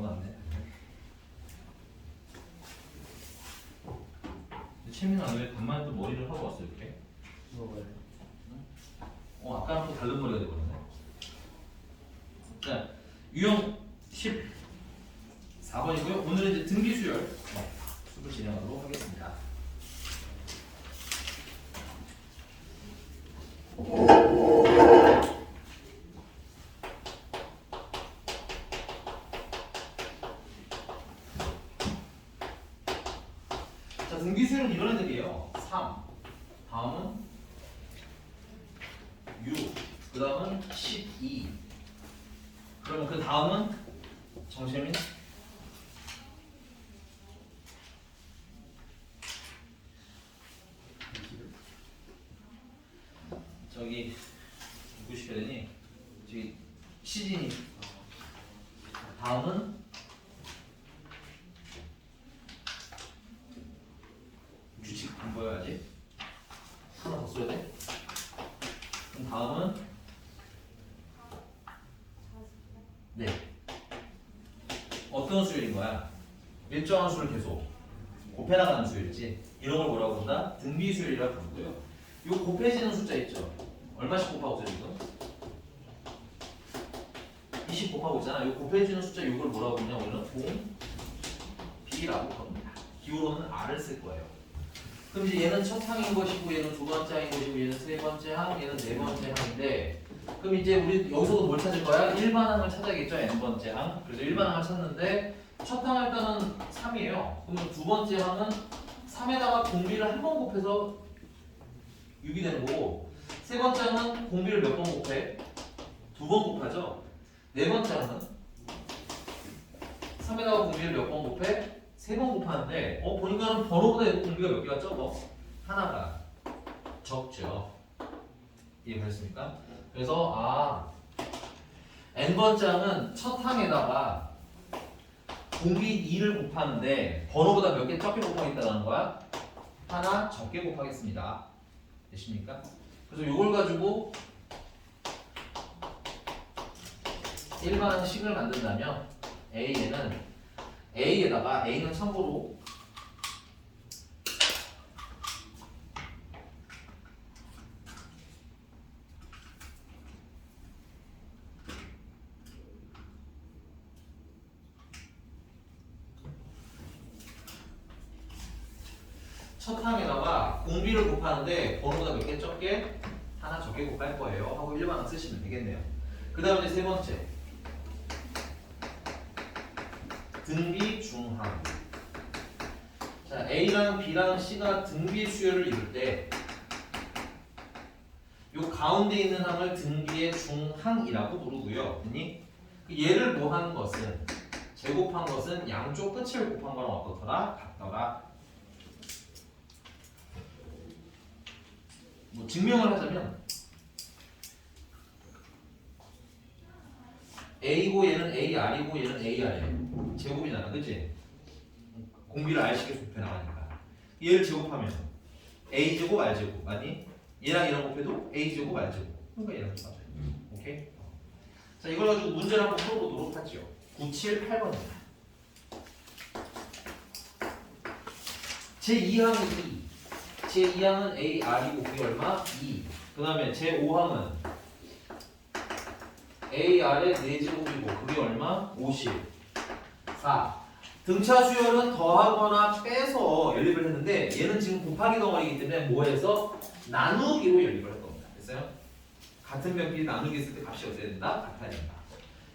넣어놨네. 채민아 왜 반만 또 머리를 하고 왔어 이렇게? 먹어요. 아까랑 또 다른 머리가 되거든요. 자, 유형 14번이고요. 오늘은 이제 등비수열 수업을 진행하도록 하겠습니다. 자, 등비수열은 이런 애들이에요. 3, 다음은 6, 그 다음은 12. 그러면 그 다음은 정세민? 저기 누구 시켜야 되니? 저기 시진이. 다음은 규칙 안 보여야지. 하나 더 써야 돼. 그럼 다음은 네. 어떤 수열인 거야? 일정한 수를 계속 곱해나가는 수열이지. 이런 걸 뭐라고 부른다? 등비수열이라고 부르고요. 요 곱해지는 숫자 있죠? 얼마씩 곱하고 있어 지금? 20 곱하고 있잖아. 요 곱해지는 숫자 요걸 뭐라고 부르냐? 우리는 공비라고 부릅니다. 기호로는 R을 쓸 거예요. 그럼 이제 얘는 첫 항인 것이고 얘는 두 번째 항인 것이고 얘는 세 번째 항, 얘는 네 번째 항인데 그럼 이제 우리 여기서도 뭘 찾을 거야? 일반항을 찾아야겠죠? n번째 항. 그래서 일반항을 찾는데 첫 항 일단은 3이에요. 그러면 두 번째 항은 3에다가 공비를 한 번 곱해서 6이 되는 거고 세 번째 항은 공비를 몇 번 곱해? 두 번 곱하죠? 네 번째 항은 3에다가 공비를 몇 번 곱해? 세 번 곱하는데 보니까는 번호보다 공비가 몇 개가 적어? 하나가 적죠. 이해하셨습니까? 그래서 n번째 항은 첫 항에다가 공비 2를 곱하는데 번호보다 몇 개 적게 곱하고 있다는 거야? 하나 적게 곱하겠습니다. 되십니까? 그래서 이걸 가지고 일반항식을 만든다면 A에다가 A는 참고로 첫 항에다가 공비를 곱하는데 번호보다 몇 개 적게? 하나 적게 곱할 거예요. 하고 일반항 쓰시면 되겠네요. 그 다음에 세 번째 등비 중항. 자, A랑 B랑 C가 등비 수열을 이룰 때 요 가운데 있는 항을 등비의 중항이라고 부르고요. 됐니? 얘를 뭐 한 것은 제곱한 것은 양쪽 끝을 곱한 거랑 어떻더라? 같더라. 뭐 증명을 하자면 A고 얘는 AR이고 얘는 AR이에요. 제곱이잖아, 그치? 공비를 R식에 곱해 나가니까 얘를 제곱하면 A제곱 R제곱 맞니? 얘랑 얘랑 곱해도 A제곱 R제곱 그러니까 얘랑 똑같아요. 오케이? 자, 이걸 가지고 문제를 한번 풀어보도록 하죠. 9, 7, 8번입니다. 제2항은 2 제2항은 AR이고 그게 얼마? 2 그 다음에 제5항은 AR의 4제곱이고 그게 얼마? 54 등차 수열은 더하거나 빼서 연립을 했는데 얘는 지금 곱하기 덩어리이기 때문에 뭐해서 나누기로 연립을 할 겁니다. 됐어요? 같은 변끼리 나누기 했을 때 값이 어떻게 된다? 같아야 된다.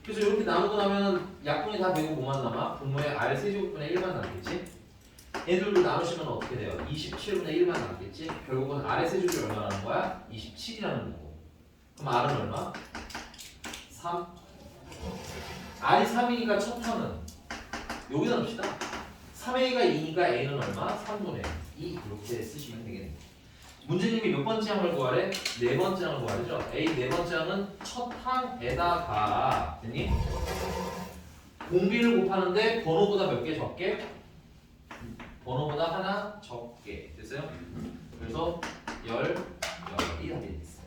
그래서 이렇게 나누고 나면 약분이 다 되고 뭐만 남아? 분모에 R 세제곱분의 1만 남겠지? 얘들도 나누시면 어떻게 돼요? 27분의 1만 남겠지? 결국은 R의 세제곱이 얼마라는 거야? 27이라는 거고 그럼 R은 얼마? 3 R이 3이니까 첫 항은 여기다 넣읍시다. 3A가 2니까 A는 얼마? 3분의 2 이렇게 쓰시면 되겠네요. 문제님이 몇 번째 항을 구하래? 네 번째 항을 구하래죠. A 네 번째 항은 첫 항에다가 됐니? 공비를 곱하는데 번호보다 몇 개 적게? 번호보다 하나 적게 됐어요? 그래서 10이 답이 됐어요.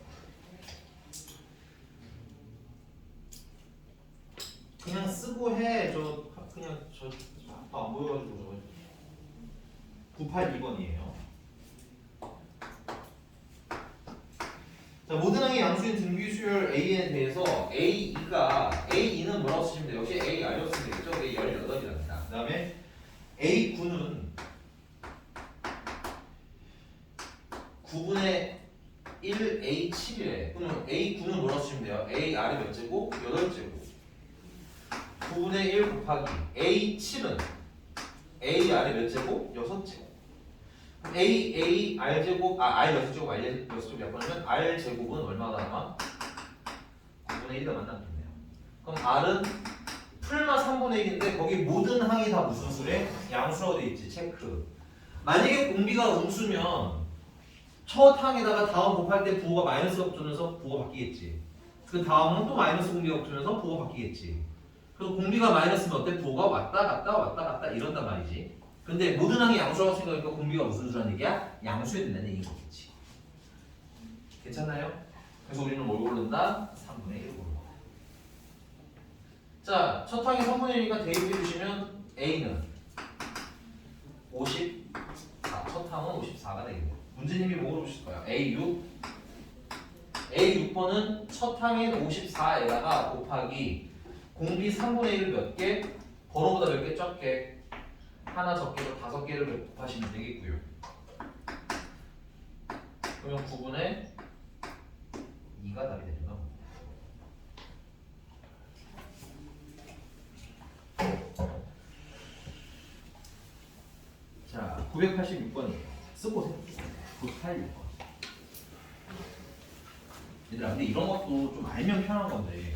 그냥 쓰고 해. 저 그냥 저안 보여가지고 저거 982번이에요. 자, 모든 항의 양수인 등비 수열 A에 대해서 A는 뭐라고 쓰시면 돼요? 역시 A 알려 쓰면 되겠죠? A 18이랍니다. 그 다음에 A9는 9분의 1 A7이래. 그러면 A9는 뭐라고 쓰시면 돼요? A R이 몇 제곱? 8제곱. 9분의 1 곱하기 A7은 A R이 몇 제곱? 6제곱. A R 제곱 R 6제곱 R 6제곱 약분하면 R 제곱은 얼마가 남아? 9분의 1이 만나겠네요. 그럼 R은 풀마 3분의 1인데 거기 모든 항이 다 무슨 수래? 양수라고 돼 있지. 체크. 만약에 공비가 음수면 첫 항에다가 다음 곱할 때 부호가 마이너스가 붙으면서 부호가 바뀌겠지. 그 다음은 또 마이너스 공비가 붙으면서 부호가 바뀌겠지. 그래서 공비가 마이너스면 어때? 부호가 왔다 갔다 이런단 말이지. 근데 모든 항이 양수라고 생각하니까 공비가 무슨 수라는 얘기야? 양수에 된다는 얘기인 거겠지. 괜찮나요? 그래서 우리는 뭘 고른다? 3분의 1을 고른다. 자, 첫 항이 3분의 1이니까 대입해 주시면 A는 54, 첫 항은 54가 되겠네요. 문제님이 뭐 물어보실 거예요? A6번은 첫 항인 54에다가 곱하기 공비 3분의 1을 몇 개? 번호보다 몇 개 적게? 하나 적게로 5개를 곱하시면 되겠고요. 그러면 9분의 2가 답이 되는 겁니다. 자, 986번이에요. 쓰고 오세요. 986번. 얘들아, 근데 이런 것도 좀 알면 편한 건데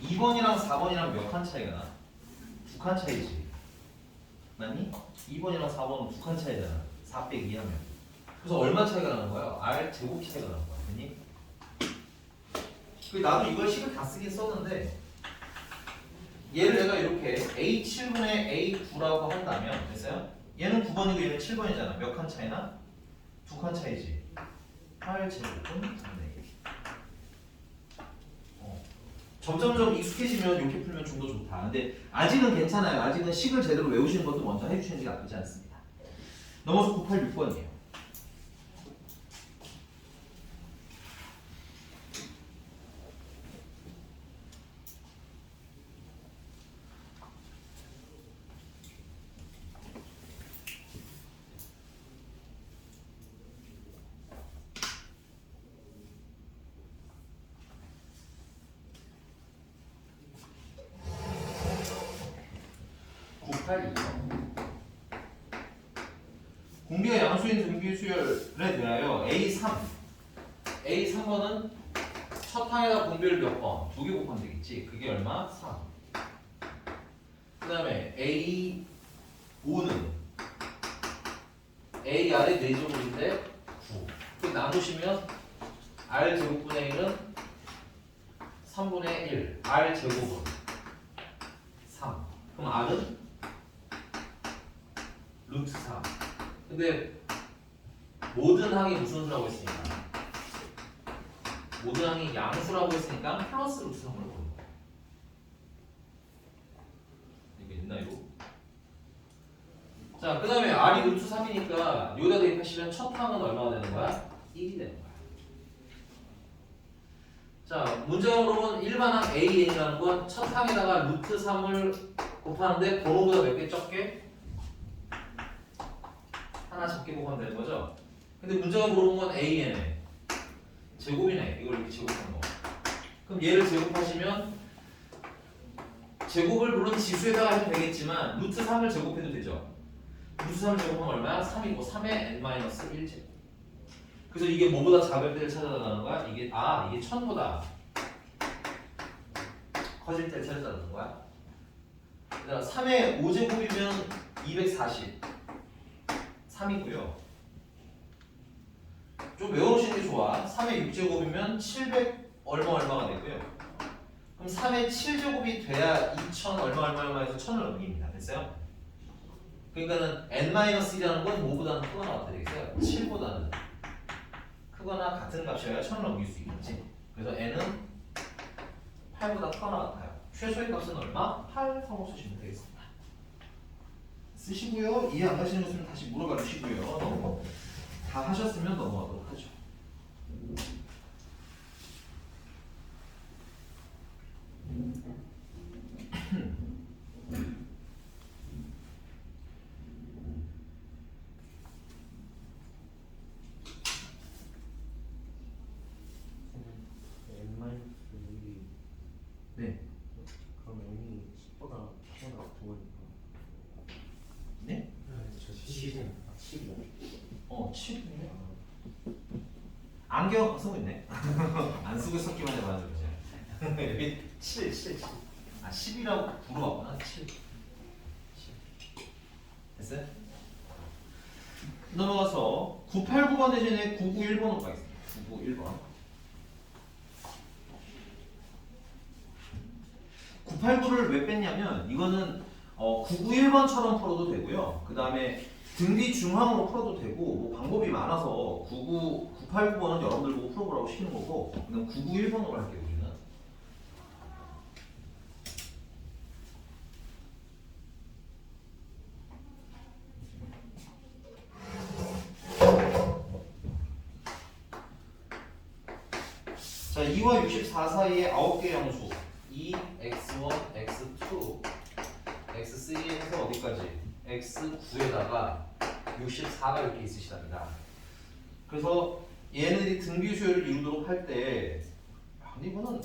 2번이랑 4번이랑 몇 칸 차이가 나? 2칸 차이지. 맞니? 2번이랑 4번은 2칸 차이잖아. 4 빼기 2하면. 그래서 얼마 차이가 나는 거야? R 제곱 차이가 나는 거야. 맞니? 나도 이걸 식을 다 쓰긴 썼는데 얘를 내가 이렇게 A7분의 A9라고 한다면 됐어요? 얘는 9번이고 얘는 7번이잖아. 몇 칸 차이나? 2칸 차이지. 8 제곱은 3분의 1. 점점점 익숙해지면 이렇게 풀면 좀 더 좋다. 근데 아직은 괜찮아요. 아직은 식을 제대로 외우시는 것도 먼저 해주시는 게 나쁘지 않습니다. 넘어서 986번이에요. 공비가 양수인 등비 수열에 대하여 A3번은 첫 항에다 공비를 몇 번? 2개 곱하면 되겠지. 그게 얼마? 3. 그 다음에 A5는 A R의 4제곱인데 9. 그 나누시면 R 제곱분의 1은 3분의 1. R 제곱은 3. 그럼 R은 루트 3. 근데 모든 항이 무슨 수라고 했으니까 모든 항이 양수라고 했으니까 플러스 루트 3으로 보는 거야. 이거 있나 이거? 자, 그 다음에 R이 루트 3이니까 여기다 대입하시면 첫 항은 얼마가 되는 거야? 1이 되는 거야. 자, 문제가 물어본 일반항 AN이라는 건 첫 항에다가 루트 3을 곱하는데 번호보다 몇 개 적게? 하나 적게 곱하면 되는 거죠? 근데 문제가 물어본 건 AN에 제곱이네. 이걸 이렇게 제곱하는 거. 그럼 얘를 제곱하시면 제곱을 물론 지수에다가 해도 되겠지만 루트 3을 제곱해도 되죠. 루트 3을 제곱하면 얼마야? 3이고 3의 n-1제곱. 그래서 이게 뭐보다 작을 때를 찾아달라는 거야? 이게 1000보다 커질 때를 찾아달라는 거야. 3의 5제곱이면 240 3이고요. 좀 외워놓으시는 게 좋아. 3의 6제곱이면 700 얼마가 되고요. 그럼 3의 7제곱이 돼야 2000 얼마에서 1000을 넘깁니다. 됐어요? 그러니까는 n-1이라는 건 5보다는 크거나 같아 되겠어요. 7보다는 크거나 같은 값이어야 1000을 넘길 수 있겠지. 그래서 n은 8보다 크거나 같아요. 최소의 값은 얼마? 8 하고 쓰시면 되겠습니다. 쓰시고요. 이해 안 가시는 거 있으면 다시 물어봐 주시고요. 다 하셨으면 넘어가도록 하죠. n-1이 네. 그럼 n이 10보다 크거나 같으니까 네? 저 10은 10이요? 7이네. 안경 쓰고 있네. 안 쓰고 있었기만 해봐가지고 이제. 여기 7. 아 10이라고 물어봤구나. 7. 됐어요? 넘어가서 989번 대신에 991번으로 가겠습니다. 991번. 989를 왜 뺐냐면 이거는 991번처럼 풀어도 되고요. 그 다음에 등비 중항으로 풀어도 되고 뭐 방법이 많아서 989번은 여러분들 보고 풀어보라고 시키는 거고 그냥 991번으로 할게요. 우리는. 자, 2와 64 사이에 9개의 양수 2, x1, x2, x3 해서 어디까지? x9에다가 64가 이렇게 있으시답니다. 그래서 얘네들이 등비 수열을 이루도록 할 때 근데 이거는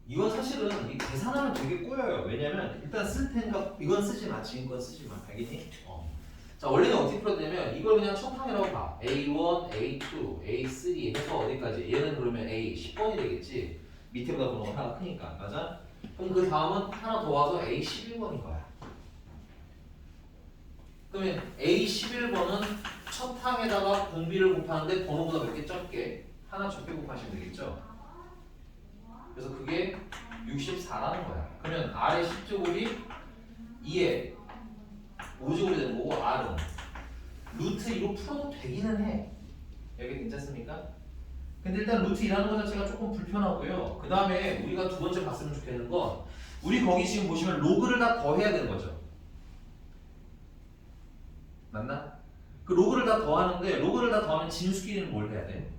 이건 사실은 이 계산하면 되게 꼬여요. 왜냐면 일단 쓸 테니까 이건 쓰지 마, 지금 건 쓰지 마. 알겠니? 자, 원래는 어떻게 풀어야 이걸 그냥 첫항이라고 봐. A1, A2, A3 해서 어디까지? 얘는 그러면 A 10번이 되겠지. 밑에보다 번호가 하나가 크니까. 맞아? 그럼 그 다음은 하나 더 와서 A 11번인 거야. 그러면 A 11번은 첫 항에다가 공비를 곱하는데 번호보다 몇 개 적게 하나 적게 곱하시면 되겠죠. 그래서 그게 64라는 거야. 그러면 R의 10제곱이 2에 5제곱이 되는 거고 R은 루트 2로 풀어도 되기는 해. 여기 괜찮습니까? 근데 일단 루트 2라는 것 자체가 조금 불편하고요. 그 다음에 우리가 두 번째 봤으면 좋겠는 건 우리 거기 지금 보시면 로그를 다 더해야 되는 거죠. 맞나? 그 로그를 다 더하는데 로그를 다 더하면 진수끼리는 뭘 해야 돼?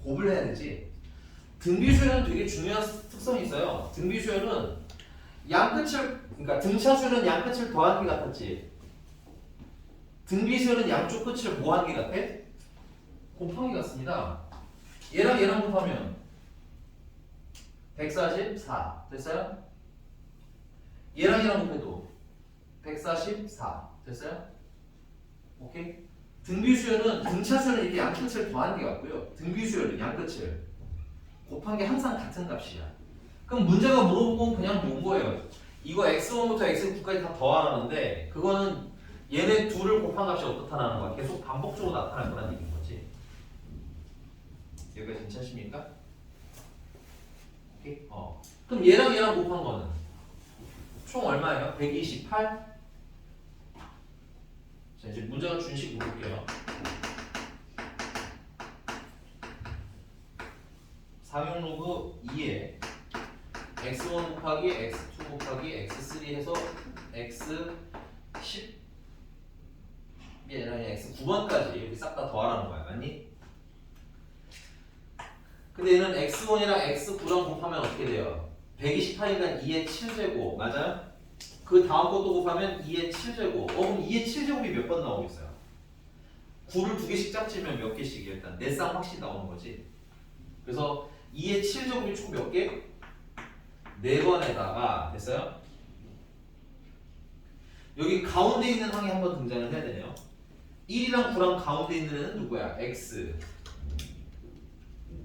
곱을 해야 되지. 등비수열은 되게 중요한 특성이 있어요. 등비수열은 양끝을 그러니까 등차수열은 양끝을 더한 게 같았지. 등비수열은 양쪽 끝을 뭐 한 게 같아? 곱한 게 같습니다. 얘랑 곱하면 144 됐어요? 얘랑 곱해도 144 됐어요? 오케이? 등비수열은 등차수열은 이렇게 양끝을 더한 게 같고요. 등비수열은 양끝을 곱한 게 항상 같은 값이야. 그럼 문제가 물어본 건 그냥 본 거예요. 이거 x1부터 x9까지 다 더하는데 그거는 얘네 둘을 곱한 값이 어떻다는 거야. 계속 반복적으로 나타날 거라는 얘기인 거지. 여기가 괜찮으십니까? 오케이? 그럼 얘랑 곱한 거는 총 얼마예요? 128? 자, 이제 문제가 준식 볼게요. 4용 로그 2에 x1 곱하기 x2 곱하기 x3 해서 x10이 아니라 x9번까지 이렇게 싹 다 더하라는 거야. 맞니? 근데 얘는 x1이랑 x9랑 곱하면 어떻게 돼요? 128이니까 2의 7제곱 맞아요? 그 다음 것도 곱하면 2의 7제곱 그럼 2의 7제곱이 몇 번 나오겠어요? 9를 두 개씩 짝지면 몇 개씩이야? 일단 4쌍 확실히 나오는 거지. 그래서 2의 7제곱이 총 몇 개? 4번에다가 됐어요? 여기 가운데 있는 항이 한번 등장을 해야 되네요. 1이랑 9랑 가운데 있는 애는 누구야? x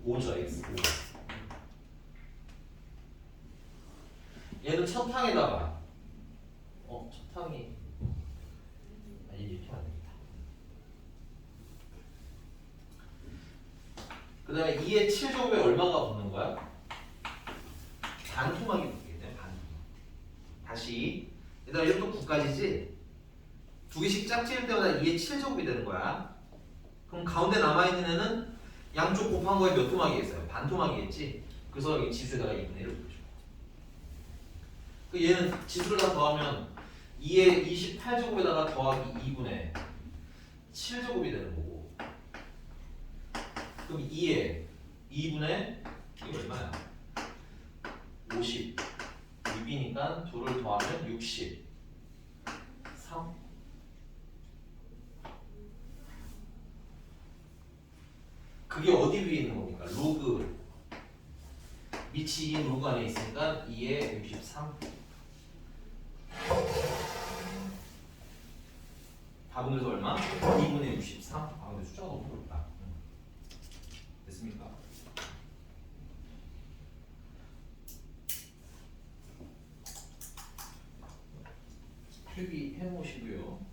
5죠. x 5. 얘는 첫 항에다가 첫 항이 이렇게 안 됩니다. 그 다음에 2의 7제곱에 얼마가 붙는 거야? 반토막이 붙게 돼. 반토막. 다시 얘들아 이것도 9까지지? 두 개씩 짝지을 때마다 2의 7제곱이 되는 거야. 그럼 가운데 남아있는 애는 양쪽 곱한 거에 몇 토막이겠어요? 반 토막이겠지? 그래서 이 지수에다가 2분의 1을 보죠. 그 얘는 지수를 다 더하면 2의 28제곱에다가 더하기 2분의 7제곱이 되는 거고, 그럼 2의 2분의 이게 얼마야? 50 6이니까 둘을 더하면 60 3. 그게 어디 위에 있는 겁니까? 로그 밑이 2인 로그 안에 있으니까 2의 63. 답은 그래서 얼마? 2분의 63. 아 근데 숫자가 너무 어렵다. 됐습니까? 필기 해놓으시고요.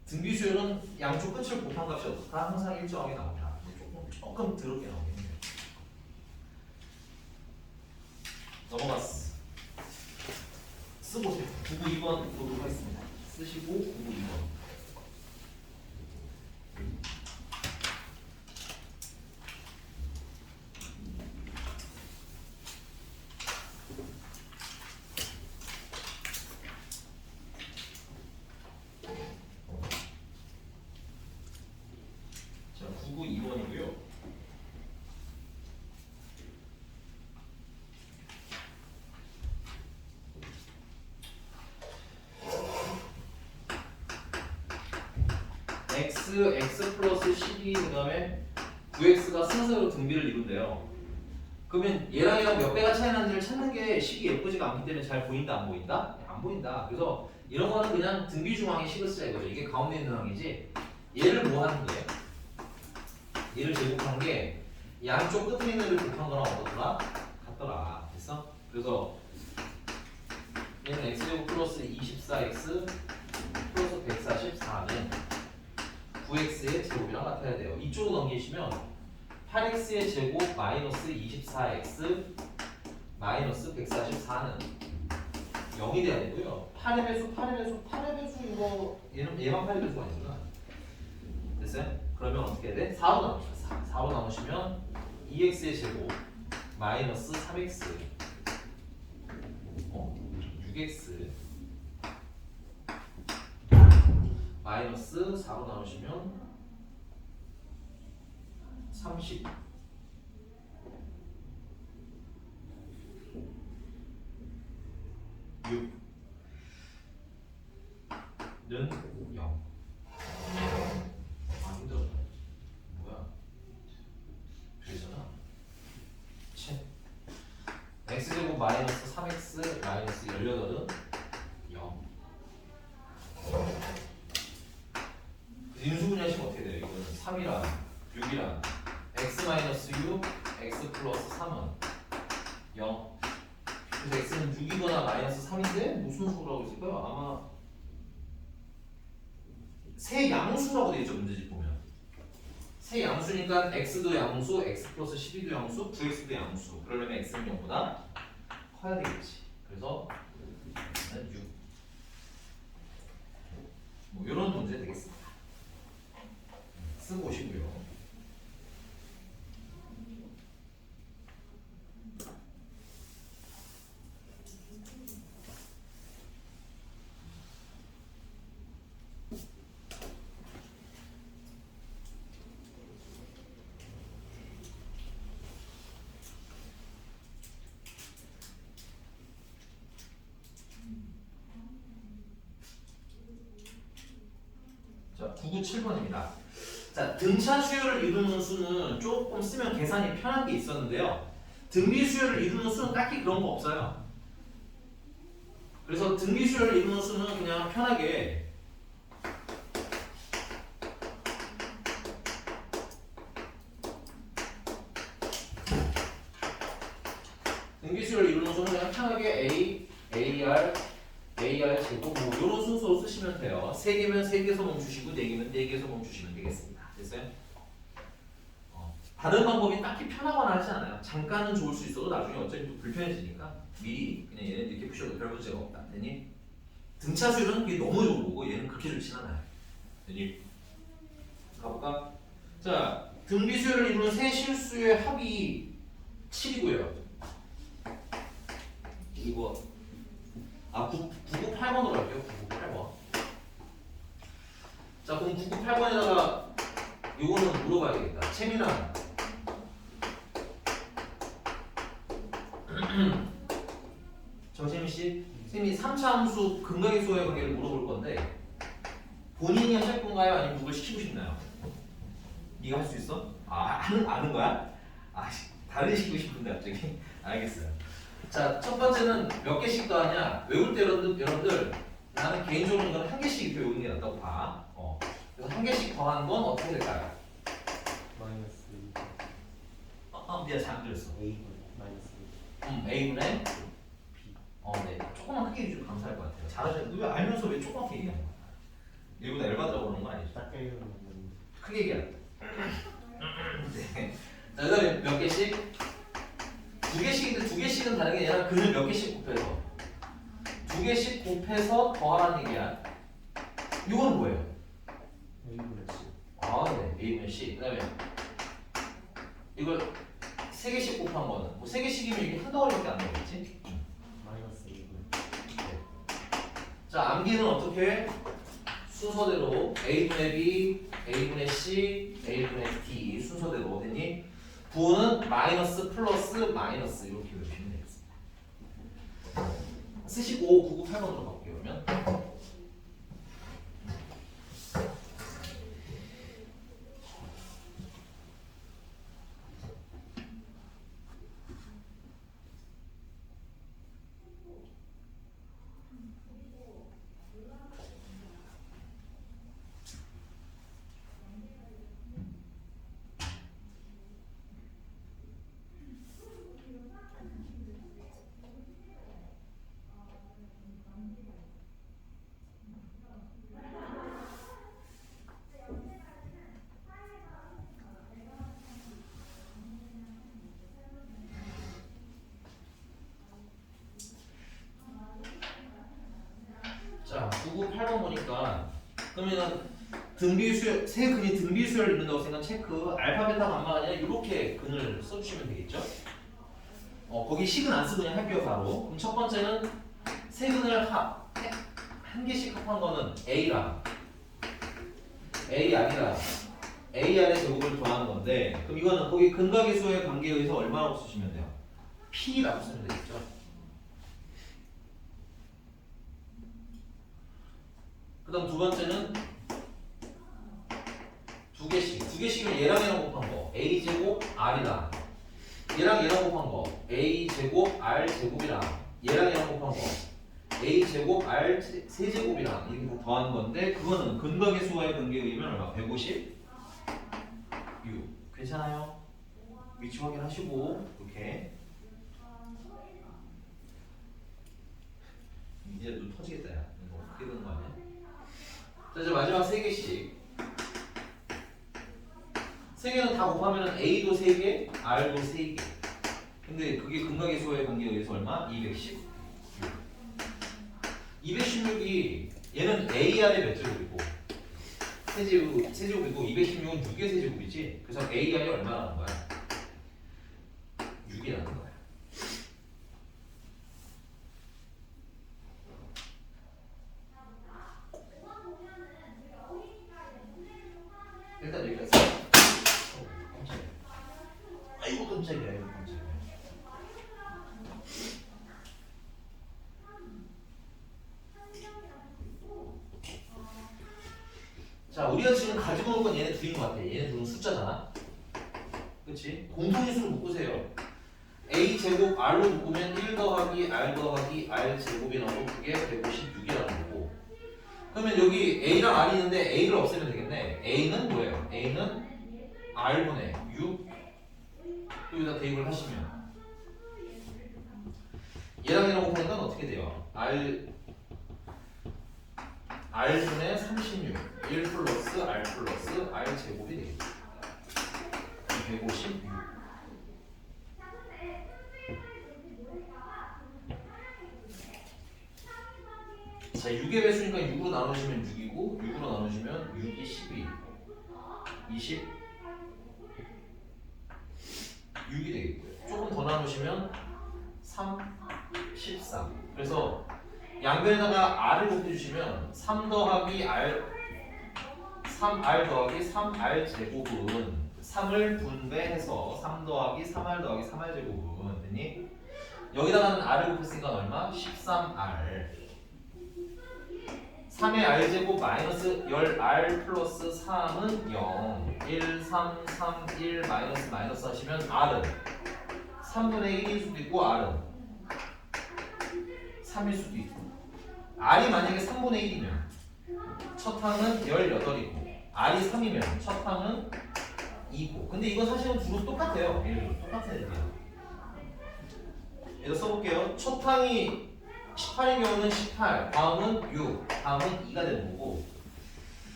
등비수열은 양쪽 끝을 곱한 값이 어떻다? 항상 일정하게 나옵니다. 조금 더럽게 나오겠네요. 넘어갔어. 쓰보세요. 9구 2번 보도록 하겠습니다. 쓰시고 9구 2번. 자, 9구 2번이고요. x 플러스 12 그 다음에 9x가 순서대로 등비를 이룬대요. 그러면 얘랑 얘랑 몇 배가 차이 나는지를 찾는 게 식이 예쁘지가 않기 때문에 잘 보인다 안 보인다? 안 보인다. 그래서 이런 거는 그냥 등비 중항의 식을 쓰자 이거죠. 이게 가운데 있는 항이지. 얘를 뭐 하는 게? 얘를 제곱한 게 양쪽 끝에 있는 애를 곱한 거랑 어떻더라? 같더라. 됐어? 그래서 얘는 x제곱 플러스 24x 플러스 144는 9x의 제곱이랑 같아야 돼요. 이쪽으로 넘기시면 8x의 제곱 마이너스 24x 마이너스 144는 0이 돼야 되고요. 8의 배수 이거 얘만 8의 배수가 아니구나. 됐어요? 그러면 어떻게 해야 돼? 4로 나누시면 4로 나누시면 2x의 제곱 마이너스 3x 6x 마이너스 4로 나누시면 36 는 0. 아 힘들어. 뭐야? 되잖아. x제곱 마이너스 3x 마이너스 18은 0. 인수분해하시면 어떻게 돼요? 이거는 3이랑 6이랑 x 마이너스 6, x 플러스 3은 0. 그래서 x는 6이거나 마이너스 3인데 무슨 수라고 있을까요? 아마 세 양수라고 되어 있죠. 문제집 보면 세 양수니까 x도 양수, x 플러스 12도 양수, 9x도 양수. 그러려면 x는 0보다 커야 되겠지. 그래서 x는 6. 뭐 이런 문제 되겠습니다. 쓰고 오시고요. 자, 997번입니다. 자, 등차 수열을 이루는 수는 조금 쓰면 계산이 편한 게 있었는데요. 등비 수열을 이루는 수는 딱히 그런 거 없어요. 그래서 등비 수열을 이루는 수는 그냥 편하게 등비 수열을 이루는 수는 그냥 편하게 A, AR, AR 제곱 뭐 이런 순서로 쓰시면 돼요. 3개면 3개에서 멈추시고 4개면 4개에서 멈추시면 되겠습니다. 됐어요? 다른 방법이 딱히 편하거나 하지 않아요. 잠깐은 좋을 수 있어도 나중에 어차피 또 불편해지니까 미리 그냥 얘네 이렇게 푸셔도 별 문제가 없다. 되니? 등차 수열은 그게 너무 좋은 거고 얘는 그렇게 좋진 않아요. 여기 가볼까? 자, 등비 수열을 이루는 세 실수의 합이 7이고요. 이거 998번으로 할게요. 998번. 자, 그럼 998번에다가 요거는 물어봐야겠다. 채민아. 정채민 씨, 선생님이 3차 함수 근각의 수와의 관계를 물어볼 건데 본인이 하실 건가요? 아니면 누굴 시키고 싶나요? 네가 할 수 있어? 아는 거야? 다른 시키고 싶은데 갑자기? 알겠어요. 자, 첫 번째는 몇 개씩 더하냐? 외울 때 여러분들 나는 개인적으로 이건 한 개씩 이렇게 외우는 게 낫다고 봐. 그래서 한 개씩 더한 건 어떻게 될까요? 마이너스 미안 잘못 들었어. A분 마이너스 A분의 B. 네. 조금만 크게 해주면 감사할 것 같아요. 잘하시네. 왜 알면서 왜 조그맣게 얘기하는 거야? 얘보다 열받으라고 그러는 거 아니죠? 작게 얘기하면 안 되는데. 크게 얘기하라. 네. 자, 그다음에 몇 개씩? 두 개씩인데 두 개씩은 다른 게 아니라 근을 몇 개씩 곱해서 두 개씩 곱해서 더하라는 얘기야. 이건 뭐예요? A분의 C. 네. A분의 C. 그다음에 이걸 세 개씩 곱한 거는 뭐 세 개씩이면 이게 한 덩어리밖에 안 나오겠지? 마이너스 A분. 자, 암기는 어떻게 해? 순서대로 A분의 B, A분의 C, A분의 D 순서대로 됐니? 부호는 마이너스 플러스 마이너스 이렇게 외우시면 되겠습니다. 쓰시고 9998번으로 가볼게요. 그러면 자, 998번 보니까 그러면은 등비수열 세 근이 등비수열을 이룬다고 생각한 체크 알파벳 감마가 아니라 이렇게 근을 써주시면 되겠죠? 거기 식은 안 쓰고 그냥 할게요 바로. 그럼 첫 번째는 세 근을 한 개씩 합한 거는 A랑 AR이랑 AR의 제곱을 더하는 건데 그럼 이거는 거기 근각의 수의 관계에 의해서 얼마라고 쓰시면 돼요? P라고 쓰면 되겠죠? 그 다음 두 번째는 두 개씩은 얘랑 얘랑 곱한 거 A제곱 R이랑 얘랑 곱한 거 A제곱 R제곱이랑 얘랑 곱한 거 A제곱 R 세제곱이랑 이렇게 다 더한 건데 그거는 근각의 수와의 관계에 의하면 얼마? 156 괜찮아요? 위치 확인하시고 이렇게 이제 눈 터지겠다 야 이거 어떻게 되는 거 아니야? 자, 이제 마지막 세 개씩. 세 개는 다 곱하면 A도 3개, R도 3개. 근데 그게 근각의 수와의 관계에 의해서 얼마? 216. 216이 얘는 AR의 몇 제곱이고 세제곱이고 216은 6의 세제곱이지. 그래서 AR이 얼마나 나는 거야? 6이 나는 거야. 일단 여기까지. 깜짝이야. 아이고 깜짝이야. 아이고 깜짝이야. 자, 우리가 지금 가지고 온 건 얘네 둘인 것 같아. 얘네 둘은 숫자잖아. 그치? 공통인수를 묶으세요. A제곱 R로 묶으면 1 더하기 R 더하기 R 제곱이 나오고 그게 156이라는 거고. 그러면 여기 A랑 R이 있는데 A를 없애면 되겠네. A는 뭐예요? A는 R분의 6 여기다 대입을 하시면 얘랑 곱하니까 어떻게 돼요? R분의 36 1 플러스 R 플러스 R 제곱이 되겠죠. 156 7 자, 6의 배수니까 6으로 나누시면 6이고 6으로 나누시면 6이 12 20 6이 되겠고요. 조금 더 나누시면 3 13. 그래서 양변에다가 r을 곱해주시면 3 더하기 r 3r 더하기 3r 제곱은 3을 분배해서 3 더하기 3r 더하기 3r 제곱은 됐니? 여기다가는 r을 곱했으니까 얼마? 13r 3의 r제곱 마이너스 10r 플러스 3은 0 1, 3, 3, 1 마이너스 마이너스 하시면 r은 3분의 1일 수도 있고 r은 3일 수도 있고 r이 만약에 3분의 1이면 첫 항은 18이고 r이 3이면 첫 항은 2고 근데 이건 사실은 두로 똑같아요. 얘는 똑같은 애들이에요. 얘도 써볼게요. 첫 항이 18인 경우는 18, 다음은 6, 다음은 2가 되는 거고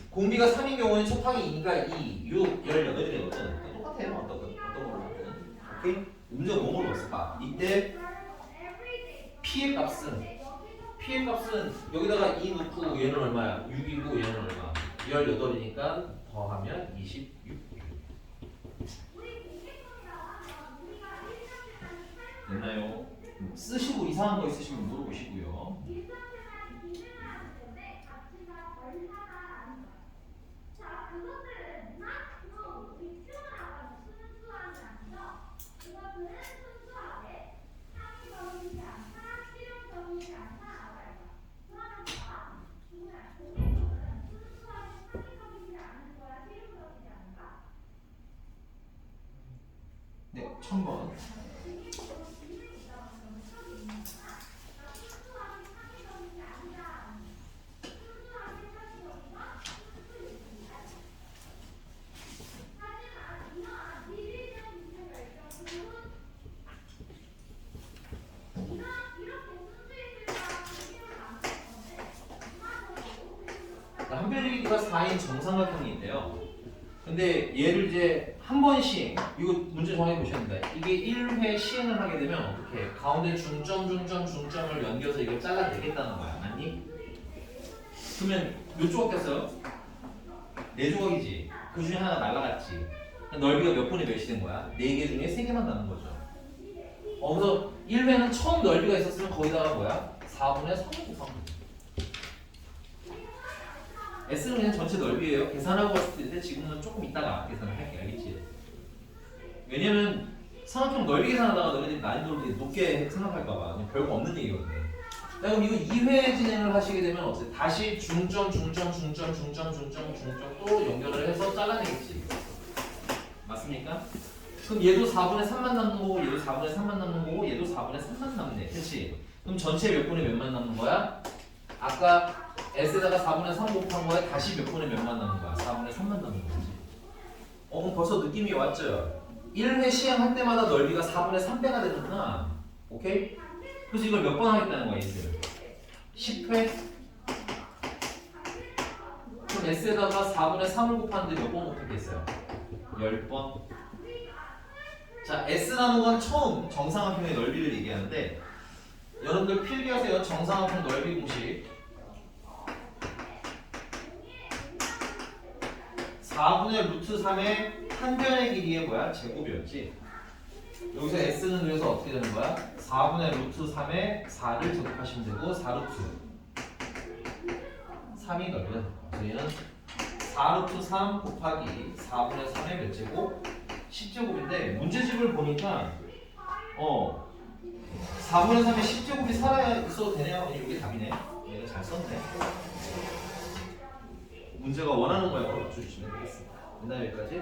공비가 3인 경우는 첫 항이 2가 2, 6, 18이 되거든. 똑같아요. 어떤 걸로 하든. 오케이? 문제가 뭐로 넣었을까? 이때 P의 값은 여기다가 2 넣고 얘는 얼마야? 6이고 얘는 얼마? 18이니까 더하면 26. 됐나요? 쓰시고 이상한 거 있으시면 물어보시고요. 네, 1000번. 한별 길이가 4인 정삼각형이 있대요. 근데 얘를 이제 한 번 시행, 이거 문제 정확히 보셔야 된다. 이게 1회 시행을 하게 되면 어떻게? 가운데 중점을 연결해서 이걸 잘라내겠다는 거야. 맞니? 그러면 몇 조각 됐어요? 4조각이지. 그 중에 하나가 날라갔지. 넓이가 몇 분의 몇이 된 거야? 4개 중에 3개만 남는 거죠. 그래서 1회는 처음 넓이가 있었으면 거기다가 뭐야? 4분의 3을 곱한 거지. S는 그냥 전체 넓이에요. 계산하고 갔을 수 있는데 지금은 조금 이따가 계산을 할게. 알겠지? 왜냐면 삼각형 넓이 계산하다가 너네들이 난이도를 높게 생각할까봐 그냥 별거 없는 얘기거든. 그럼 이거 2회 진행을 하시게 되면 어때? 다시 중점 또 연결을 해서 잘라내겠지. 맞습니까? 그럼 얘도 4분의 3만 남는 거고 얘도 4분의 3만 남는 거고 얘도 4분의 3만 남네. 그치? 그럼 전체 몇 분의 몇만 남는 거야? 아까 S에다가 4분의 3 곱한 거에 다시 몇 분의 몇만 남는 거야? 4분의 3만 남는 거지. 그럼 벌써 느낌이 왔죠? 1회 시행할 때마다 넓이가 4분의 3배가 되는구나. 오케이? 그래서 이걸 몇 번 하겠다는 거야, S를? 10회? 그럼 S에다가 4분의 3을 곱하는데 몇 번 곱했겠어요? 10번. 자, S라는 건 처음 정삼각형의 넓이를 얘기하는데 여러분들 필기하세요. 정삼각형 넓이 공식 4분의 루트 3의 한 변의 길이의 뭐야? 제곱이었지. 여기서 S는 그래서 어떻게 되는 거야? 4분의 루트 3의 4를 제곱하시면 되고 4루트 3이 넓이가 되는 거야. 그래서 얘는 4루트 3 곱하기 4분의 3의 몇 제곱? 10제곱인데 문제집을 보니까 4분의 3의 10제곱이 살아야 있어도 되네요. 이게 답이네. 얘가 잘 썼네. 문제가 원하는 모양으로 맞춰주시면 되겠습니다. 됐나요? 여기까지?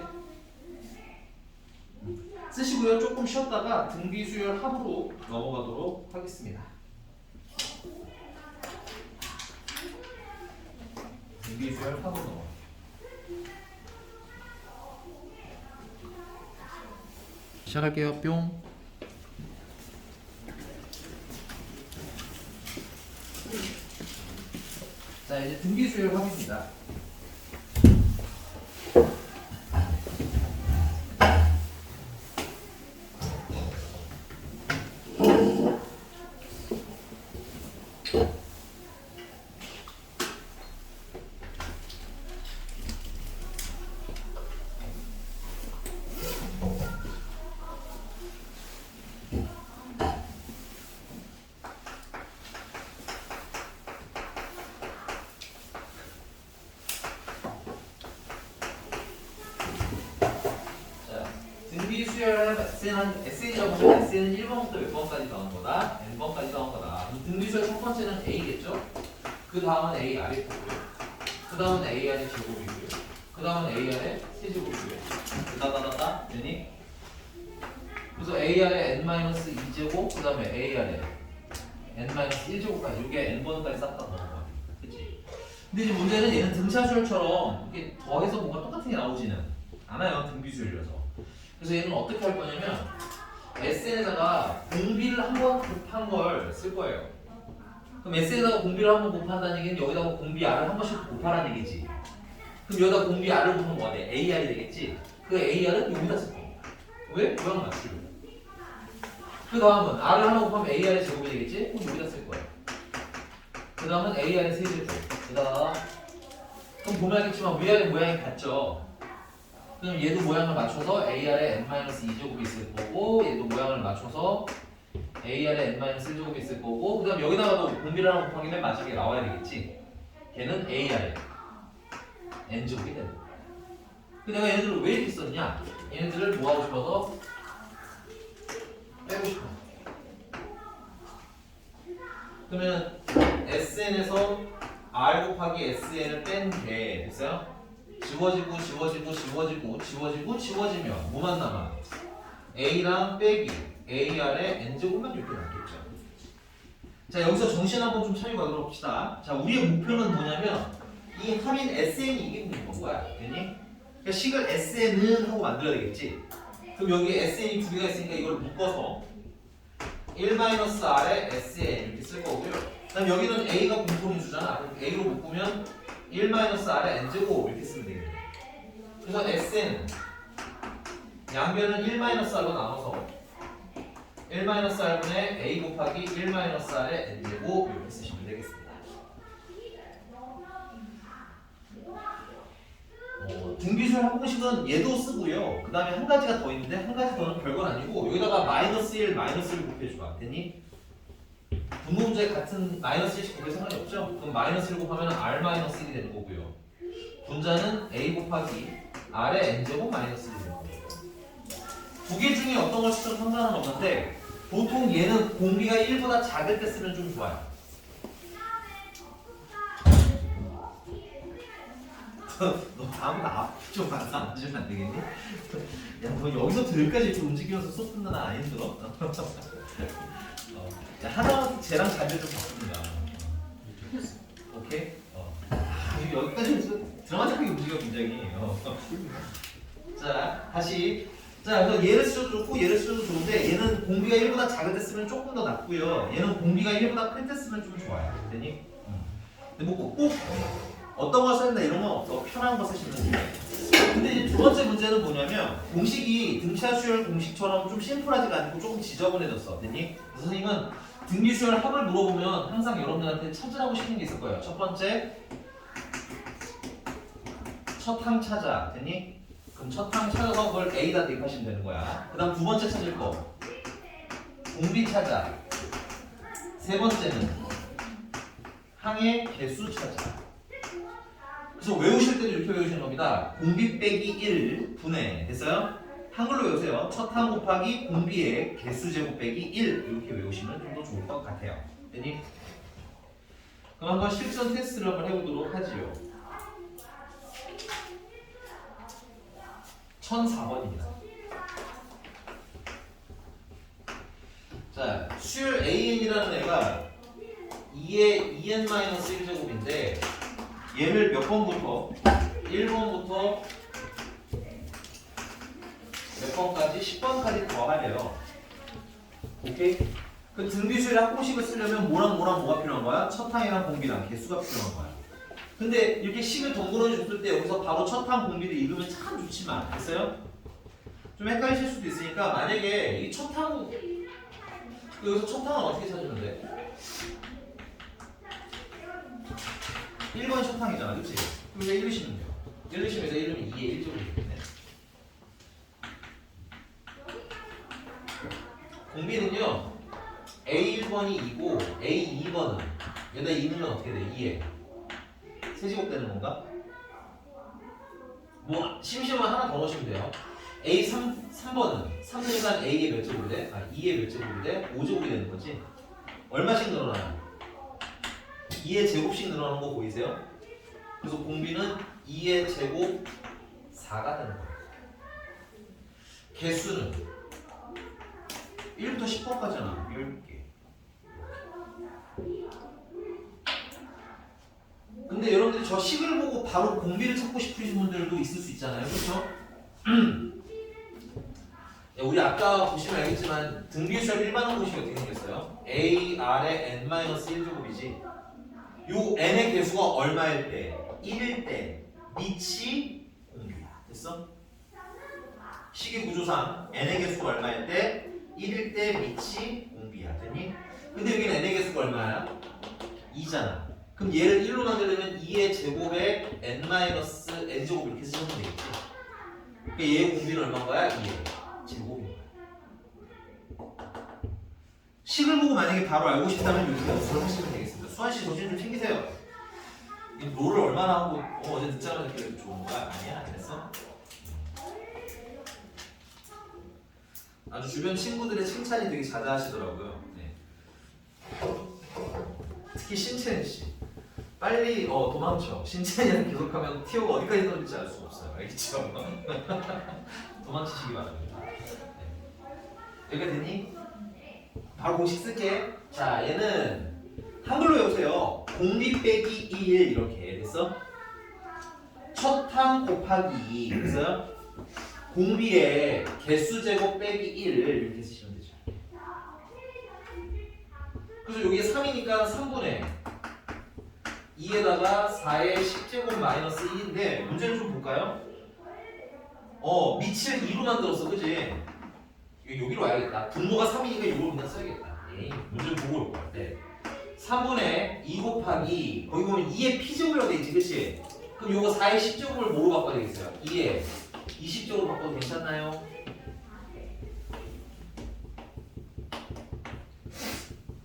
쓰시고요. 조금 쉬었다가 등비수열 합으로 넘어가도록 하겠습니다. 등비수열 합으로 넘어가. 시작할게요. 뿅. 자, 이제 등비수열 합입니다. 수열의 SN이라고 하면 SN은 1번부터 몇 번까지 나온 거다? n번까지 나온 거다. 등비 수열 첫 번째는 A겠죠? 그 다음은 A 아래 거고요. 그 다음은 A 아래 제곱이고요. 그 다음은 A 아래 세제곱이고요. 다다다다 되니? 그래서 A 아래 n-2제곱 그 다음에 A 아래 n-1제곱까지 이게 n번까지 싹 다 넣은 거야. 그치? 근데 이제 문제는 얘는 등차수열처럼 이렇게 더해서 뭔가 똑같은 게 나오지는 않아요. 등비수열이라서. 그래서 얘는 어떻게 할 거냐면 SN에다가 공비를 한번 곱한 걸 쓸 거예요. 그럼 S에다가 공비를 한번 곱한다는 얘기는 여기다가 공비 R을 한 번씩 곱하라는 얘기지. 그럼 여기다 공비 R을 곱하면 뭐가 돼? AR이 되겠지? 그 AR은 여기다 쓸 거야. 왜? 모양 맞추려고. 그 다음은 R을 하나 곱하면 AR의 제곱이 되겠지? 그럼 여기다 쓸 거야. 그 다음은 AR의 세제곱. 그다음 그럼 보면 알겠지만 위아래 모양이 같죠? 그럼 얘도 모양을 맞춰서 AR에 n-2제곱이 있을 거고 얘도 모양을 맞춰서 AR에 n-1제곱이 있을 거고 그 다음 여기다가도 공비를 하나 곱하기 맨 마지막에 나와야 되겠지? 걔는 AR에 n제곱이 되는 거야. 내가 얘네들을 왜 이렇게 썼냐? 얘네들을 뭐 하고 싶어서? 빼고 싶어. 그러면 SN에서 R 곱하기 SN을 뺀 게 됐어요? 지워지고 지워지고 지워지고 지워지고 지워지면 뭐만 남아? A랑 빼기 AR에 N제곱만 이렇게 남겠죠. 자 여기서 정신 한번 좀 차리고 가도록 합시다. 자 우리의 목표는 뭐냐면 이 합인 SN이 이게 되는 거야. 됐니? 그러니까 식을 SN은 하고 만들어야 되겠지. 그럼 여기 SN이 두 개가 있으니까 이걸 묶어서 1-R에 SN 이렇게 쓸 거고요. 그다음 여기는 A가 공통인수잖아. 그럼 A로 묶으면 1-R에 N제곱 이렇게 쓰면 되겠네. 그래서 SN 양변은 1-R로 나눠서 1-R분의 A 곱하기 1-R의 N제곱 이렇게 쓰시면 되겠습니다. 등비수열 항공식은 얘도 쓰고요. 그 다음에 한 가지가 더 있는데 한 가지 더는 별건 아니고 여기다가 -1, -1을 곱해줘봐. 됐니? 분모 문제 같은 -1씩 곱해 상관이 없죠? 그럼 -1 곱하면 R-1이 되는 거고요. 분자는 A 곱하기 R의 N제곱 -1이 되는 거고요. 두 개 중에 어떤 걸 쓰든 상관은 없는데 보통 얘는 공비가 1보다 작을 때 쓰면 좀 좋아요. 너 다음 나좀 가서 앉으면 안 되겠니? 야, 너 여기서 들까지 이렇게 움직이면서 수업 듣는 안 힘들어? 자, 하나 쟤랑 자리를 좀 바꿉니다. 오케이? 여기까지 드라마틱하게 움직여 굉장히. 자, 다시. 자, 그래서 얘를 쓰셔도 좋고 얘를 쓰셔도 좋은데 얘는 공비가 1보다 작을 때 쓰면 조금 더 낫고요. 얘는 공비가 1보다 클 때 쓰면 좀 좋아요. 됐니? 근데 뭐 꼭 어떤 걸 써야 된다 이런 건 없어. 편한 거 쓰시면 돼요. 근데 이제 두 번째 문제는 뭐냐면 공식이 등차 수열 공식처럼 좀 심플하지가 않고 조금 지저분해졌어. 됐니? 선생님은 등비 수열 합을 물어보면 항상 여러분들한테 찾으라고 시키는 게 있을 거예요. 첫 번째 첫 항 찾아. 됐니? 그럼 첫 항 찾아서 그걸 A다 대입하시면 되는 거야. 그 다음 두 번째 찾을 거 공비 찾아. 세 번째는 항의 개수 찾아. 그래서 외우실 때도 이렇게 외우시는 겁니다. 공비 빼기 1 분해 됐어요? 한글로 외우세요. 첫 항 곱하기 공비의 개수 제곱 빼기 1 이렇게 외우시면 좀 더 좋을 것 같아요. 됐니? 그럼 한번 실전 테스트를 한번 해보도록 하지요. 1004번입니다. 자, 수열 AN이라는 애가 2의 2n-1제곱인데 얘를 몇 번부터? 1번부터 몇 번까지? 10번까지 더하래요. 오케이? 그 등비수열 합공식을 쓰려면 뭐랑 뭐가 필요한 거야? 첫 항이랑 공비랑 개수가 필요한 거야. 근데 이렇게 식을 덩그러니 줬을 때 여기서 바로 첫 항 공비를 읽으면 참 좋지만 됐어요? 좀 헷갈리실 수도 있으니까 만약에 이 첫 항 여기서 첫 항은 어떻게 찾으면 돼? 1번이 첫 항이잖아, 그렇지? 그럼 1 넣으시면 돼요. 1 넣으시면 1 넣으면 2의 1제곱이 되겠네. 공비는요 A 1번이 2고 A 2번은 여기다 2 넣으면 어떻게 돼? 2에 세제곱 되는 건가? 뭐 심심하면 하나 더 넣으시면 돼요. A 3번은 3니까 A의 몇 제곱이 돼? 2의 몇 제곱이 돼? 5제곱이 되는 거지. 얼마씩 늘어나요? 2의 제곱씩 늘어나는 거 보이세요? 그래서 공비는 2의 제곱 4가 되는 거예요. 개수는 1부터 10번까지잖아. 10개. 근데 여러분들이 저 식을 보고 바로 공비를 찾고 싶으신 분들도 있을 수 있잖아요. 그렇죠? 우리 아까 보시면 알겠지만 등비수열 일반항 공식이 어떻게 생겼어요? A, R의 n-1제곱이지. 요 n의 개수가 얼마일 때? 1일 때 밑이 공비야. 됐어? 식의 구조상 n의 개수가 얼마일 때? 1일 때 밑이 공비야. 됐니? 근데 여기는 n의 개수가 얼마야? 2잖아. 그럼 얘를 1로 만들려면 2의 제곱에 n-n제곱 이렇게 쓰면 되겠지. 그러니까 얘의 공비는 얼마인 거야? 2의 제곱인 거야. 식을 보고 만약에 바로 알고 싶다면 여기서 구설을 하시면 되겠습니다. 수환씨 정신 좀 챙기세요. 이 롤을 얼마나 하고 어제 늦자마자 이렇게 좋은 거야? 아니야, 안 됐어? 아주 주변 친구들의 칭찬이 되게 자자하시더라고요. 네. 특히 신채은 씨. 빨리 도망쳐. 신채은이랑 계속하면 티오가 어디까지 떨어질지 알 수 없어요. 알겠죠? 도망치시기 바랍니다. 네. 여기가 되니? 바로 공식 쓸게. 자, 얘는 한글로 외우세요. 공비 빼기 1 이렇게 됐어? 첫 항 곱하기 2 그래서 공비의 개수 제곱 빼기 1 이렇게 쓰시면 되죠. 그래서 여기 3이니까 3분의 2에다가 4의 10제곱 마이너스 1인데 문제를 좀 볼까요? 밑을 2로 만들었어, 그지? 여기로 와야겠다. 분모가 3이니까 이걸 그냥 써야겠다. 문제를 보고 올 거야. 네. 3분의 2 곱하기 거기 보면 2의 p제곱이라고 돼 있지, 그치? 그럼 요거 4의 10제곱을 뭐로 바꿔야 되겠어요? 2의 20제곱으로 바꿔도 괜찮나요?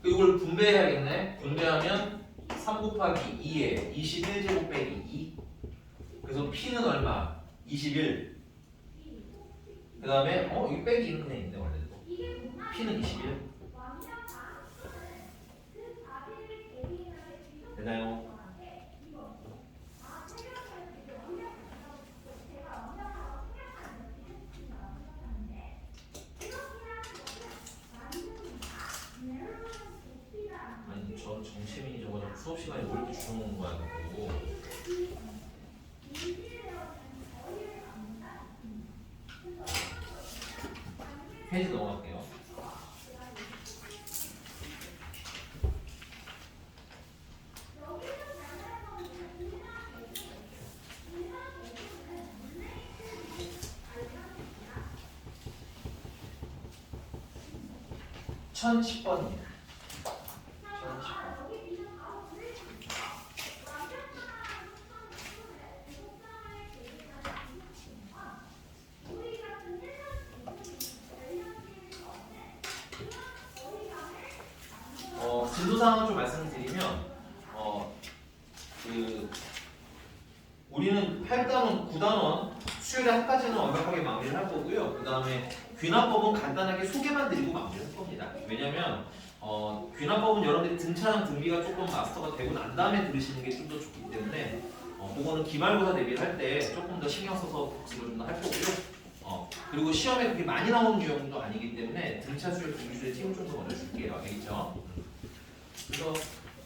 이걸 분배해야겠네. 분배하면 3 곱하기 2에 21제곱 빼기 2. 그래서 p는 얼마? 21. 그 다음에 여기 빼기 1은 그냥 있네 원래도. p는 21. 되나요? 아니 저 정치민이 저거 수업 시간에 뭐 이렇게 주워먹는 거야 그거. 페이지 넘어갈게요. (1010번입니다) 진도사항을 좀 말씀드리면 우리는 8단원, 9단원 수요일에 한 가지는 완벽하게 마무리를 할 거고요. 그 다음에 귀납법은 간단하게 소개만 드리고 마무리를 할 겁니다. 왜냐면 귀납법은 여러분들이 등차랑 등비가 조금 마스터가 되고 난 다음에 들으시는 게 좀 더 좋기 때문에 그거는 기말고사 대비를 할 때 조금 더 신경 써서 복습을 좀 더 할 거고요. 그리고 시험에 그렇게 많이 나오는 유형도 아니기 때문에 등차 수요, 등비 수요에 팁을 좀 더 먼저 줄게요. 알겠죠? 그래서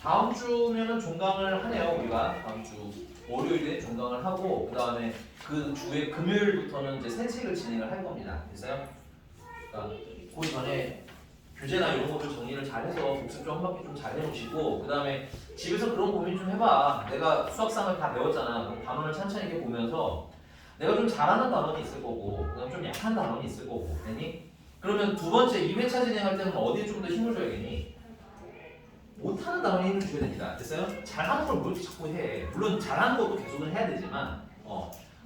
다음 주면은 종강을 하네요. 우리가 다음 주 월요일에 종강을 하고 그 다음에 그 주에 금요일부터는 이제 새 책을 진행을 할 겁니다. 그래서요. 그러니까 그 전에 교재나 이런 것들 정리를 잘해서 복습 좀 한 바퀴 좀 잘 해놓으시고 그 다음에 집에서 그런 고민 좀 해봐. 내가 수학상을 다 배웠잖아. 그럼 단원을 천천히 이렇게 보면서 내가 좀 잘하는 단원이 있을 거고 그다음 좀 약한 단원이 있을 거고 됐니? 그러면 두 번째 2회차 진행할 때는 어디에 좀 더 힘을 줘야겠니? 못하는 단원에 힘을 줘야 됩니다. 됐어요? 잘하는 걸 뭘 자꾸 해. 물론 잘하는 것도 계속은 해야 되지만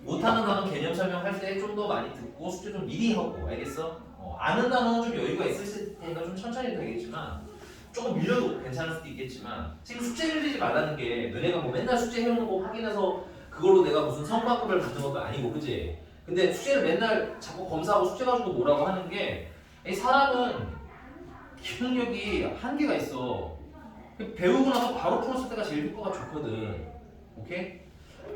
못하는 단원 개념 설명할 때 좀 더 많이 듣고 숙제 좀 미리 하고 알겠어? 아는 단어는 좀 여유가 있을 테니까 좀 천천히 해도 되겠지만 조금 밀려도 괜찮을 수도 있겠지만 지금 숙제 밀리지 말라는 게 너네가 뭐 맨날 숙제 해오는 거 확인해서 그걸로 내가 무슨 성과급을 받는 것도 아니고 그지? 근데 숙제를 맨날 자꾸 검사하고 숙제 가지고 뭐라고 하는 게 이 사람은 기억력이 한계가 있어. 배우고 나서 바로 풀었을 때가 제일 효과가 좋거든. 오케이?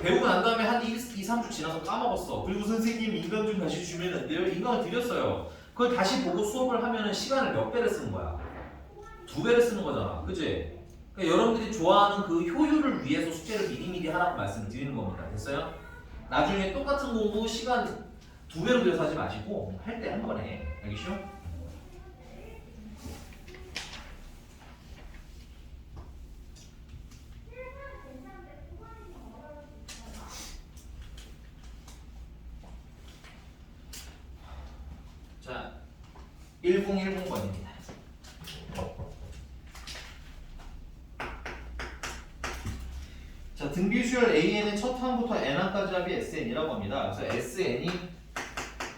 배우고 난 다음에 한 2, 3주 지나서 까먹었어. 그리고 선생님 인강 좀 다시 주면 안 돼요? 인강을 드렸어요. 그걸 다시 보고 수업을 하면은 시간을 몇 배를 쓰는 거야? 2배를 쓰는 거잖아. 그치? 그러니까 여러분들이 좋아하는 그 효율을 위해서 숙제를 미리미리 하라고 말씀을 드리는 겁니다. 됐어요? 나중에 똑같은 공부 시간 2배로 들여서 하지 마시고 할 때 한 번에. 알겠죠? 자, 1010번입니다. 자, 등비수열 AN의 첫 항부터 N항까지 합이 SN이라고 합니다. 그래서 SN이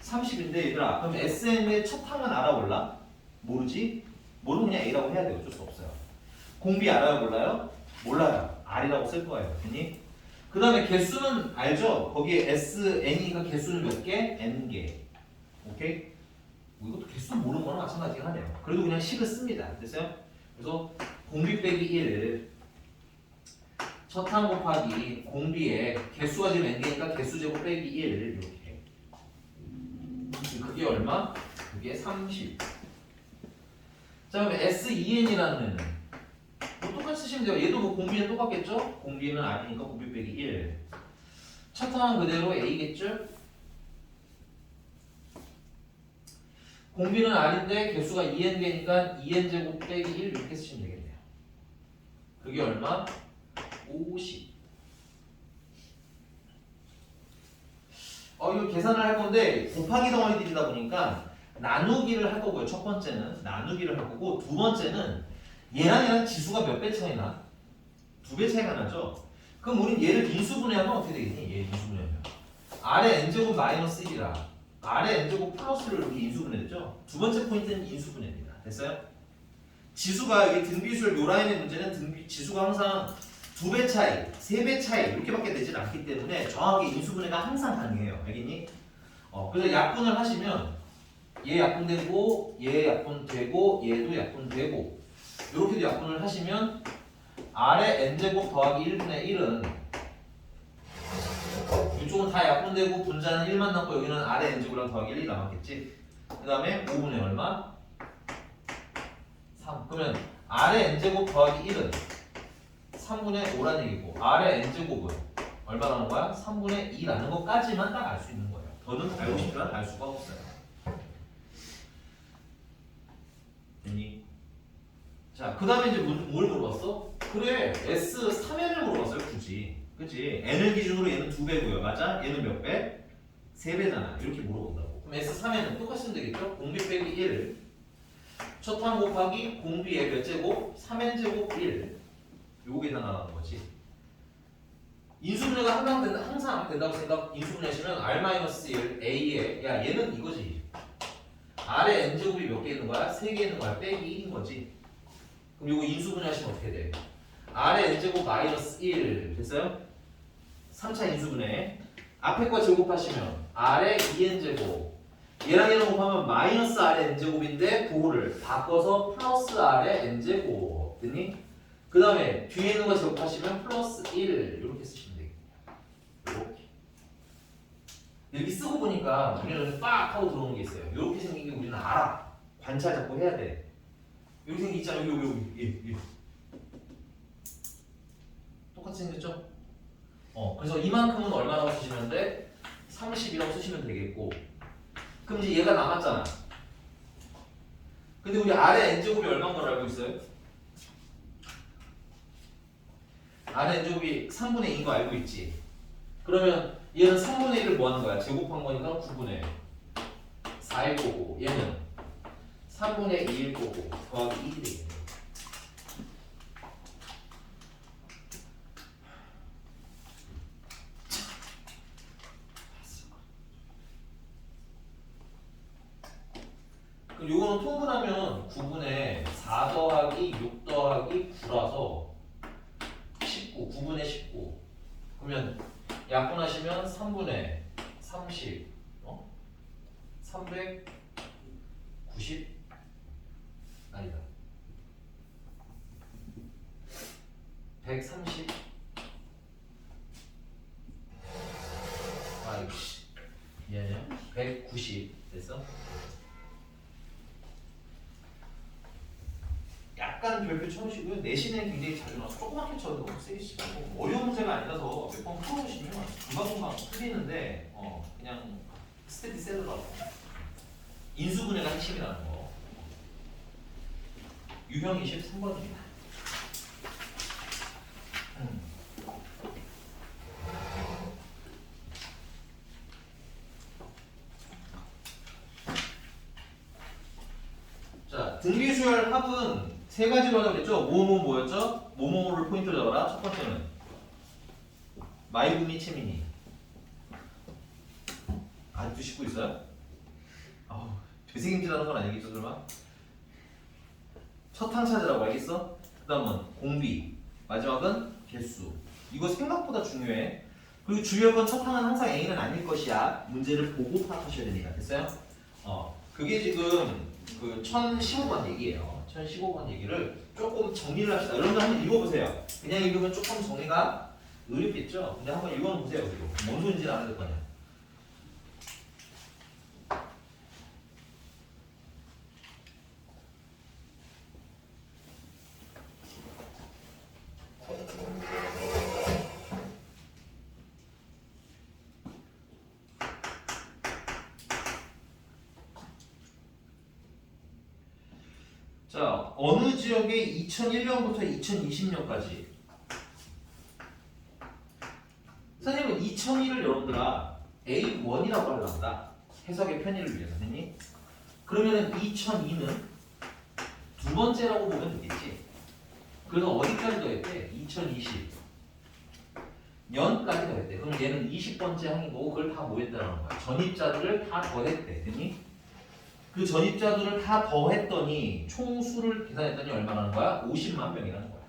30인데 얘들아, 그럼 SN의 첫 항은 알아 몰라? 모르지? 모르면 그냥 A라고 해야 돼요. 어쩔 수 없어요. 공비 알아요 몰라요? 몰라요. R이라고 쓸 거예요. 됐니? 그 다음에 개수는 알죠? 거기에 SN이가 개수는 몇 개? N개. 오케이? 뭐 이것도 개수 모르는 거랑 마찬가지긴 하네요. 그래도 그냥 식을 씁니다. 됐어요? 그래서 공비 빼기 1 첫항 곱하기 공비에 개수가 지금 n개니까 개수 제곱 빼기 1 이렇게. 그게 얼마? 그게 30. 자 그럼 SEN이라는 애는 뭐 똑같이 쓰시면 돼요. 얘도 뭐 공비는 똑같겠죠? 공비는 R이니까 공비 빼기 1. 첫항은 그대로 A겠죠? 공비는 R인데 개수가 2n개니까 2n제곱 빼기 1 이렇게 쓰시면 되겠네요. 그게 얼마? 50. 이거 계산을 할 건데 곱하기 덩어리들이다 보니까 나누기를 할 거고요. 첫 번째는 나누기를 할 거고 두 번째는 얘랑 지수가 몇 배 차이 나? 2배 차이가 나죠? 그럼 우린 얘를 인수분해하면 어떻게 되겠니? 얘 인수분해하면 R의 n제곱 마이너스 1이라 R의 n제곱 플러스를 우리 인수분해했죠? 두 번째 포인트는 인수분해입니다. 됐어요? 지수가 여기 등비수열 요 라인의 문제는 지수가 항상 2배 차이, 3배 차이 이렇게밖에 되질 않기 때문에 정확하게 인수분해가 항상 가능해요. 알겠니? 그래서 약분을 하시면 얘 약분되고 얘 약분되고 얘도 약분되고 이렇게도 약분을 하시면 R의 n제곱 더하기 1분의 1은 이쪽은 다 약분되고 분자는 1만 남고 여기는 R의 n제곱이랑 더하기 1이 남았겠지? 그 다음에 5분의 얼마? 3. 그러면 R의 n제곱 더하기 1은 3분의 5라는 얘기고 R의 n제곱은 얼마 나오는 거야? 3분의 2라는 것까지만 딱 알 수 있는 거예요. 더는 알고 싶지만 알 수가 없어요. 됐니? 자, 그 다음에 이제 뭘 물어봤어? 그래, S3n을 물어봤어요, 굳이. 그치? n을 기준으로 얘는 2배고요. 맞아? 얘는 몇 배? 3배잖아. 이렇게 물어본다고. 그럼 S3n은 똑같이 쓰면 되겠죠? 공비 빼기 1. 첫항 곱하기 공비의 몇 제곱? 3n제곱 1. 요게 다 나가는 거지. 인수분해가 항상 된다고 인수분해하시면 R-1 A에 야 얘는 이거지. R의 n제곱이 몇 개 있는 거야? 3개 있는 거야. 빼기 1인 거지. 그럼 요거 인수분해하시면 어떻게 돼? R의 n제곱 마이너스 1 됐어요? 3차 인수분해 앞에 거 제곱하시면 R의 2n제곱 얘랑 얘랑 곱하면 마이너스 R의 n제곱인데 그거를 바꿔서 플러스 R의 n제곱 됐니? 그 다음에 뒤에 있는 거 제곱하시면 플러스 1 이렇게 쓰시면 되겠네요. 이렇게 쓰고 보니까 우리는 빡 하고 들어오는 게 있어요. 이렇게 생긴 게 우리는 알아. 관찰 자꾸 해야 돼. 이렇게 생긴 게 있잖아. 여기. 똑같이 생겼죠? 그래서 이만큼은 얼마라고 쓰시면 돼? 30이라고 쓰시면 되겠고 그럼 이제 얘가 남았잖아. 근데 우리 R의 n제곱이 얼마인 걸 알고 있어요? R의 n제곱이 3분의 2인 거 알고 있지? 그러면 얘는 3분의 1을 뭐 하는 거야? 제곱한 거니까 9분의 4일 거고 얘는 3분의 2일 거고 더하기 2이 되겠네. 그럼 요거는 통분하면 9분의 4 더하기 6 더하기 9라서 19, 9분의 19 그러면 약분하시면 3분의 30 390 아니다 130 아이씨 미안해요 190 됐어? 약간 별표 쳐주시고요. 내신에 굉장히 자주 나와서 조그맣게 쳐도 쓰이시고 어려운 문제가 아니라서 몇 번 풀어보시면 금방금방 풀리는데 그냥 스테디셀러라고 인수분해가 핵심이라는 거. 유형 23번입니다. 자, 등비수열 합은 세 가지로 하자고 그랬죠? 뭐였죠? 뭐뭐를 포인트로 잡아라. 첫 번째는 마이구미 채민이. 아직도 씻고 있어요? 아우, 되새김질하는 건 아니겠죠, 설마? 첫항 찾으라고 알겠어? 그 다음은 공비. 마지막은 개수. 이거 생각보다 중요해. 그리고 주요한 건 첫항은 항상 A는 아닐 것이야. 문제를 보고 파악하셔야 됩니다. 됐어요? 그게 지금 그 1015번 얘기예요. 1015번 얘기를 조금 정리를 합시다. 여러분들 한번 읽어보세요. 그냥 읽으면 조금 정리가 어렵겠죠? 근데 한번 읽어보세요. 그리고 뭔 소리인지 알아야 될 거냐. 자, 어느 지역에 2001년부터 2020년까지 선생님은 2001을 여러분들아 A1이라고 하려다 해석의 편의를 위해서 선생님 그러면은 2002는 두 번째라고 보면 되겠지. 그래서 어디까지 더했대? 2020 년까지 더했대. 그럼 얘는 20번째 항이고 그걸 다 뭐했다라는 거야? 전입자들을 다 더했대. 됐니? 그 전입자들을 다 더했더니 총수를 계산했더니 얼마나 하는 거야? 50만 명이라는 거야.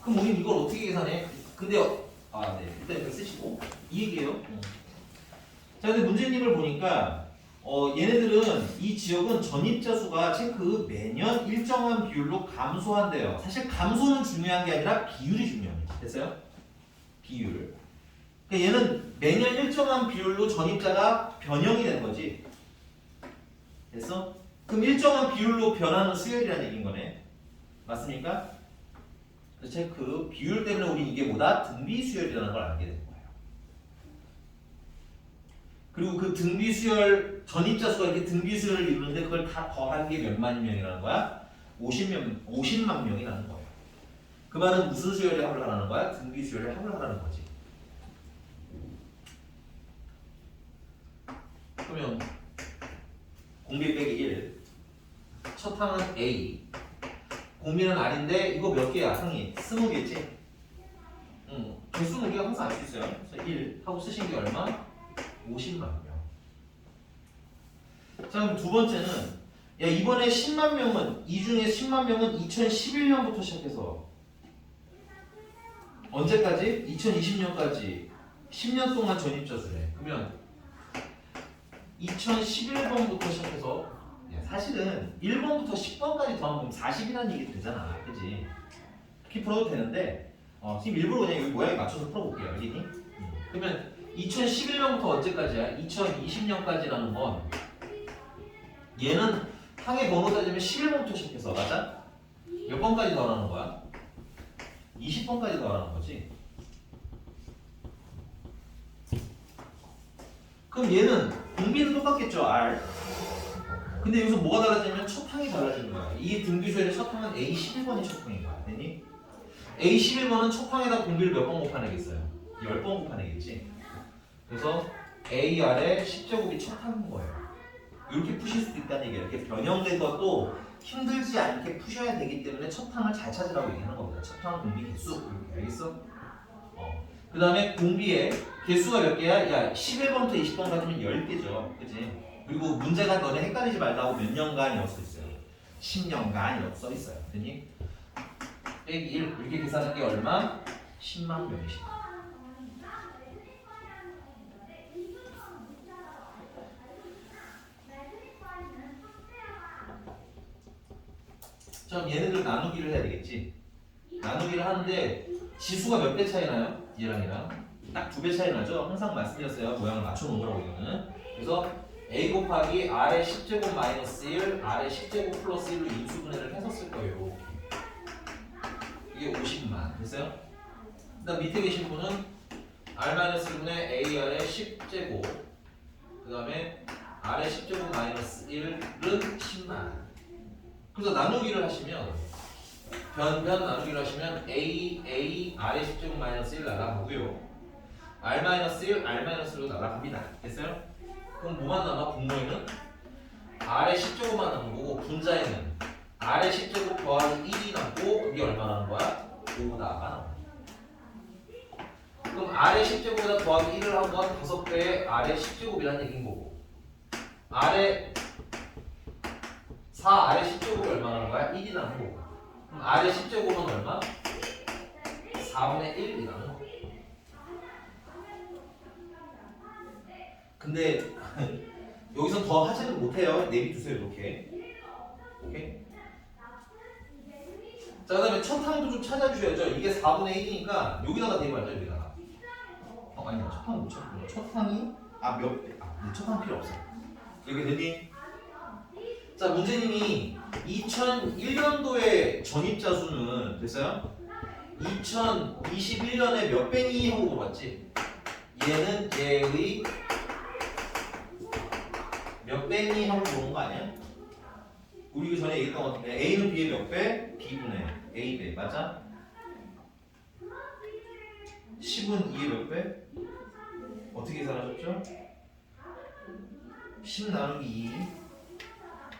그럼 우린 이걸 어떻게 계산해? 근데 네. 일단 이렇게 쓰시고 이 얘기예요. 자, 근데 문제님을 보니까 얘네들은 이 지역은 전입자 수가 체크 매년 일정한 비율로 감소한대요. 사실 감소는 중요한 게 아니라 비율이 중요합니다. 됐어요? 비율. 그러니까 얘는 매년 일정한 비율로 전입자가 변형이 되는 거지. 됐어? 그럼 일정한 비율로 변하는 수열이라는 얘기인 거네. 맞습니까? 그래서 체크 비율 때문에 우리 이게 뭐다? 등비 수열이라는 걸 알게 되는 거예요. 그리고 그 등비 수열 전입자 수가 이렇게 등비 수열을 이루는데 그걸 다 더한 게 몇만 명이라는 거야? 50만 명이라는 거예요. 그 말은 무슨 수열의 합을 하라는 거야? 등비 수열의 합을 하라는 거지. 그러면 공비 빼기 1 첫 항은 A 공비는 R인데 이거 몇 개야? 항이 20개지? 개수 우리가 항상 알 수 있어요. 그래서 1 하고 쓰신 게 얼마? 50만 명. 자, 그럼 두 번째는 야 이번에 10만 명은 이 중에 10만 명은 2011년부터 시작해서 언제까지? 2020년까지 10년 동안 전입자 수래. 그러면 2011번부터 시작해서 사실은 1번부터 10번까지 더하면 40이라는 얘기 되잖아. 그치? 이렇게 풀어도 되는데 지금 일부러 그냥 여기 모양에 맞춰서 풀어볼게요. 알겠니? 그러면 2011년부터 언제까지야? 2020년까지라는 건 얘는 항의 번호 따지면 11번부터 시작해서 맞아? 몇 번까지 더하는 거야? 20번까지 더하는 거지. 그럼 얘는 공비는 똑같겠죠, R. 근데 여기서 뭐가 달라지냐면 첫 항이 달라지는 거야. 이 등비수열의 첫 항은 A11번이 첫 항인 거야. 됐니? A11번은 첫 항에다 공비를 몇 번 곱하내겠어요? 10번 곱하내겠지. 그래서 AR의 10제곱이 첫 항인 거예요. 이렇게 푸실 수도 있다는 얘기예요. 이렇게 변형된 것도 힘들지 않게 푸셔야 되기 때문에 첫 항을 잘 찾으라고 얘기하는 겁니다. 첫 항 공비 개수. 이렇게 알겠어? 그 다음에 공비의 개수가 몇 개야? 야 11번부터 20번 같으면 10개죠. 그치? 그리고 문제가 너네 헷갈리지 말라고 몇 년간이라고 써 있어요. 10년간이라고 써 있어요. 됐니? 빼기 1 이렇게 계산한 게 얼마? 10만 명이시다. 자, 그럼 얘네들 나누기를 해야 되겠지. 나누기를 하는데 지수가 몇 배 차이 나요? 얘랑 얘랑 딱 2배 차이 나죠? 항상 말씀드렸어요. 모양을 맞춰놓은 거라고 이거는. 그래서 a 곱하기 r의 10제곱 마이너스 1, r의 10제곱 플러스 1로 인수분해를 해서 쓸 거예요. 이게 50만 됐어요? 그 다음 밑에 계신 분은 r-1분의 ar의 10제곱 그 다음에 r의 10제곱 마이너스 1은 10만. 그래서 나누기를 하시면 변변 나누기를 하시면 a r의 10제곱 마이너스 1 날아가고요. r-1 r-1로 날아갑니다. 됐어요? 그럼 뭐만 남아? 분모에는 r의 10제곱만 남은 거고 분자에는 r의 10제곱 더하기 1이 남고 그게 얼마나 나는 거야? 5다가 나와. 그럼 r의 10제곱에다 더하기 1을 한 건 5배의 r의 10제곱이라는 얘기인 거고 r의 4r의 10제곱이 얼마나 나는 거야? 1이 나는 거고 그럼 r의 10제곱은 얼마? 4분의 1이 나는 거고 근데 여기서 더 하지는 못해요. 내비두세요 이렇게. 오케이? 자, 그 다음에 첫 항도 좀 찾아주셔야죠. 이게 4분의 1이니까 여기다가 대입하죠. 여기다가. 아니요. 첫 항 못 찾고요. 첫 항이 몇 배? 첫 항 필요 없어. 여기 됐니? 자, 문제님이 2001년도에 전입자 수는 됐어요? 2021년에 몇 배니 하고 물어봤지? 얘는 얘의 몇 배니 하고 물어본 거 아니야? 우리 그 전에 얘기했던 것 같은데 A는 B의 몇 배? B분의 A배 맞아? 10은 2의 몇 배? 어떻게 계산하셨죠? 10 나누기 2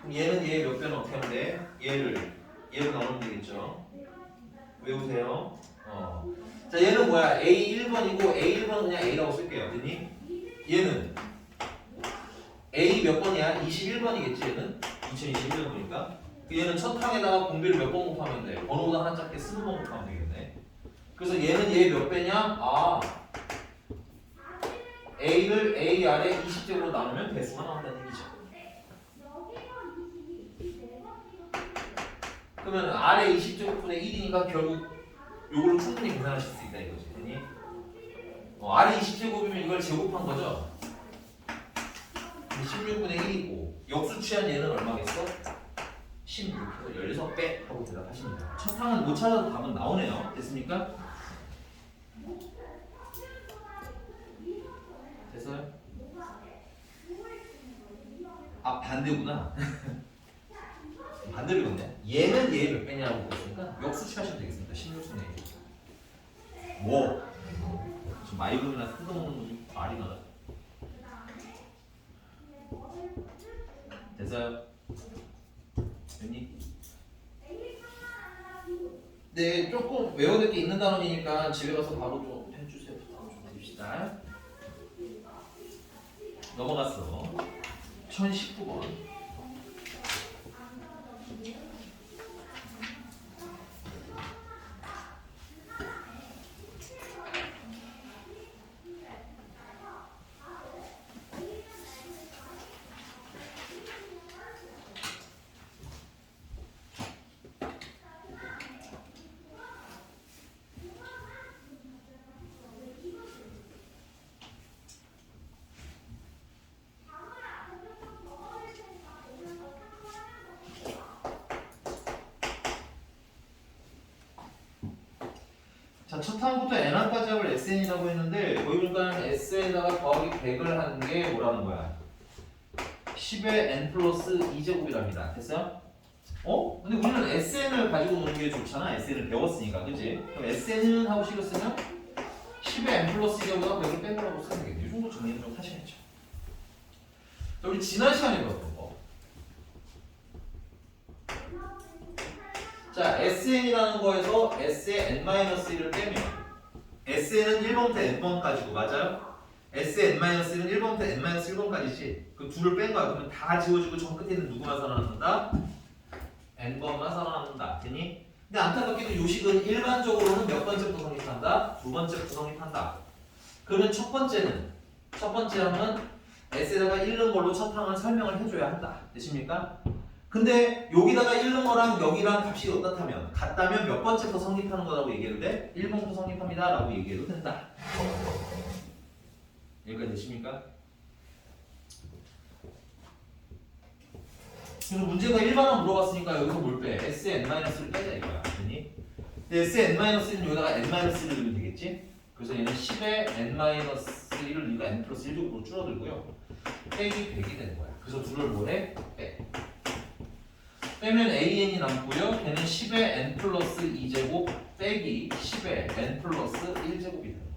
그럼 얘는 얘의 몇 배는 어떻게 하면 돼? 얘를 나누면 되겠죠? 외우세요. 자, 얘는 뭐야? A 1번이고 A 1번은 그냥 A라고 쓸게요. 됐니? 얘는 A 몇 번이야? 21번이겠지 얘는? 2021년도니까 얘는 첫 항에다가 공비를 몇 번 곱하면 돼? 번호보다 하나 작게 20번 곱하면 되겠네. 그래서 얘는 얘 몇 배냐? A를 AR에 20제곱으로 나누면 배수가 나온다는 얘기죠. 그러면 R의 20제곱분의 1이니까 결국 요걸로 충분히 계산하실 수 있다 이거지. 됐니? R이 20제곱이면 이걸 제곱한 거죠? 16분의 1이고 역수 취한 얘는 얼마겠어? 16에서 16배 하고 대답하십니다. 첫 항은 못 찾아도 답은 나오네요. 됐습니까? 됐어요? 반대구나. 반대로 읽었네. 얘는 얘 몇 배냐고 물었으니까 역수 취하시면 되겠습니다. 16분의 1. 뭐? 지금 마이블이나 뜯어먹는 놈이 말이 많아. 됐어요? 됐니? 네, 조금 외워야 게 있는 단원이니까 집에 가서 바로 좀 해주세요. 좀 해줍시다. 넘어갔어. 1019번. 자, 첫 항부터 n항까지 합을 sn이라고 했는데 거기 보니까 sn에다가 더하기 100을 하는 게 뭐라는 거야? 10의 n 플러스 2제곱이랍니다. 됐어요? 근데 우리는 sn을 가지고 노는 게 좋잖아. sn을 배웠으니까, 그치? 그럼 sn은 하고 식었으면 10의 n 플러스 2제곱보다 100을 뺀 거라고 쓰면 되겠네. 이 정도 정리는 좀 하셔야죠. 자, 우리 지난 시간에 배웠던 거. 자, SN이라는 거에서 S의 n-1을 빼면 SN은 1번부터 n번까지고 맞아요? S의 n-1은 1번부터 n-1번까지지. 그 둘을 뺀 거야. 그러면 다 지워지고 정 끝에 있는 누구만 살아남는다? n번만 살아남는다. 되니? 근데 안타깝게도 요식은 일반적으로는 몇 번째부터 성립한다? 두 번째부터 성립한다. 그러면 첫 번째 항은 S에다가 1는 걸로 첫 항을 설명을 해줘야 한다. 되십니까? 근데 여기다가 1 넣은 거랑 여기랑 값이 어떻다면 같다면 몇 번째부터 성립하는 거라고 얘기해도 돼? 1번부터 성립합니다 라고 얘기해도 된다. 여기까지 되십니까? 그래서 문제가 1반원 물어봤으니까 여기서 뭘 빼? Sn-를 빼자 이거야. 아니? 근데 Sn-는 여기다가 n-를 넣으면 되겠지? 그래서 얘는 10에 n-1을 우리가 n 플러스 1제곱으로 줄어들고요. 빼기 100이 되는 거야. 그래서 둘을 뭐해? 빼. 빼면 an이 남고요. 걔는 10에 n 플러스 2제곱 빼기 10에 n 플러스 1제곱이 되는 거야.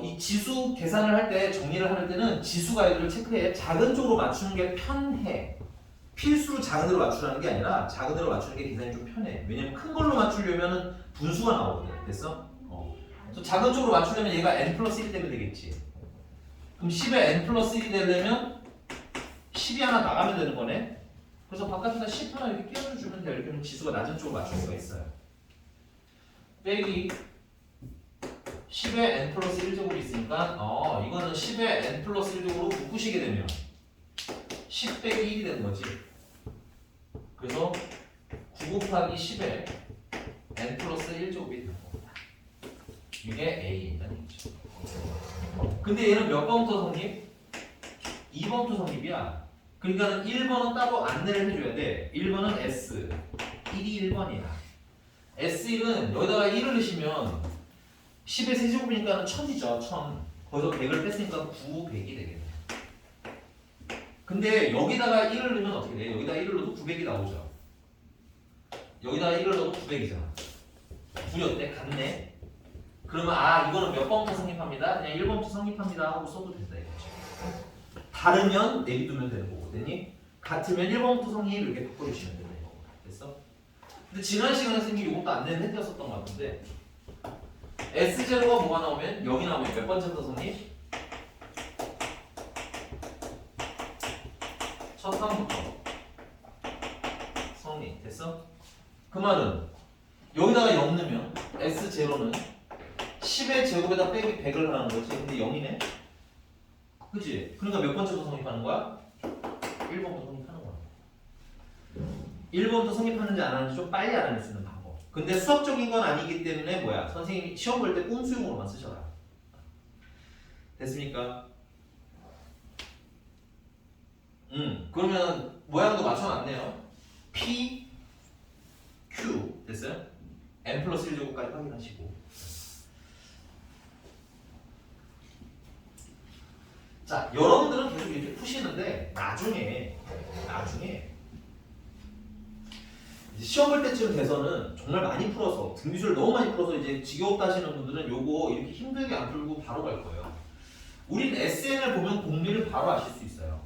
이 지수 계산을 할 때 정리를 할 때는 지수 가이드를 체크해. 작은 쪽으로 맞추는 게 편해. 필수로 작은 데로 맞추라는 게 아니라 작은 데로 맞추는 게 계산이 좀 편해. 왜냐면 큰 걸로 맞추려면 분수가 나오거든. 됐어? 그래서 작은 쪽으로 맞추려면 얘가 n 플러스 1 되면 되겠지. 그럼 10에 n 플러스 1이 되려면 10이 하나 나가면 되는 거네. 그래서 바깥에다 10 하나 이렇게 끼워주면 돼. 이렇게 하면 지수가 낮은 쪽으로 맞출 수가 있어요. 빼기 10에 n 플러스 1제곱이 있으니까 이거는 10에 n 플러스 1제곱으로 묶으시게 되면 10 빼기 1이 되는 거지. 그래서 9 곱하기 10에 n 플러스 1제곱이 되는 겁니다. 이게 A입니다. 근데 얘는 몇 번부터 성립? 2번부터 성립이야. 그러니까 1번은 따로 안내를 해줘야 돼. 1번은 S 1이 1번이야. S1은 여기다가 1을 넣으시면 10의 세제곱이니까 1000이죠. 1000. 거기서 100을 뺐으니까 9, 100이 되겠네. 근데 여기다가 1을 넣으면 어떻게 돼? 여기다 1을 넣어도 900이 나오죠. 여기다가 1을 넣어도 900이잖아. 9였대? 같네? 그러면 이거는 몇 번부터 성립합니다? 그냥 1번부터 성립합니다 하고 써도 된다 이거지. 다르면 내비두면 되는 거고, 됐니? 같으면 1번부터 성립 이렇게 바꿔주시면 된다 이거. 됐어? 근데 지난 시간에 선생님이 이것도 안내를 해드렸었던 것 같은데 S제로가 뭐가 나오면? 0이 나오면 몇 번째부터 성립? 첫 항부터 성립. 됐어? 그 말은 여기다가 0 넣으면 S제로는 10의 제곱에다 빼기 100을 하는 거지. 근데 0이네? 그치? 그러니까 몇 번째부터 성립하는 거야? 1번부터 성립하는 거야. 1번부터 성립하는지 안 하는지 좀 빨리 알아낼 수 있는 방법. 근데 수학적인 건 아니기 때문에 뭐야? 선생님이 시험 볼 때 꼼수용으로만 쓰셔라. 됐습니까? 그러면 모양도 맞춰놨네요. P, Q 됐어요? N 플러스 1제곱까지 확인하시고. 자, 여러분들은 계속 이렇게 푸시는데 나중에 이제 시험 볼 때쯤 돼서는 정말 많이 풀어서 등비주를 너무 많이 풀어서 이제 지겹다 하시는 분들은 요거 이렇게 힘들게 안 풀고 바로 갈 거예요. 우린 SN을 보면 공비를 바로 아실 수 있어요.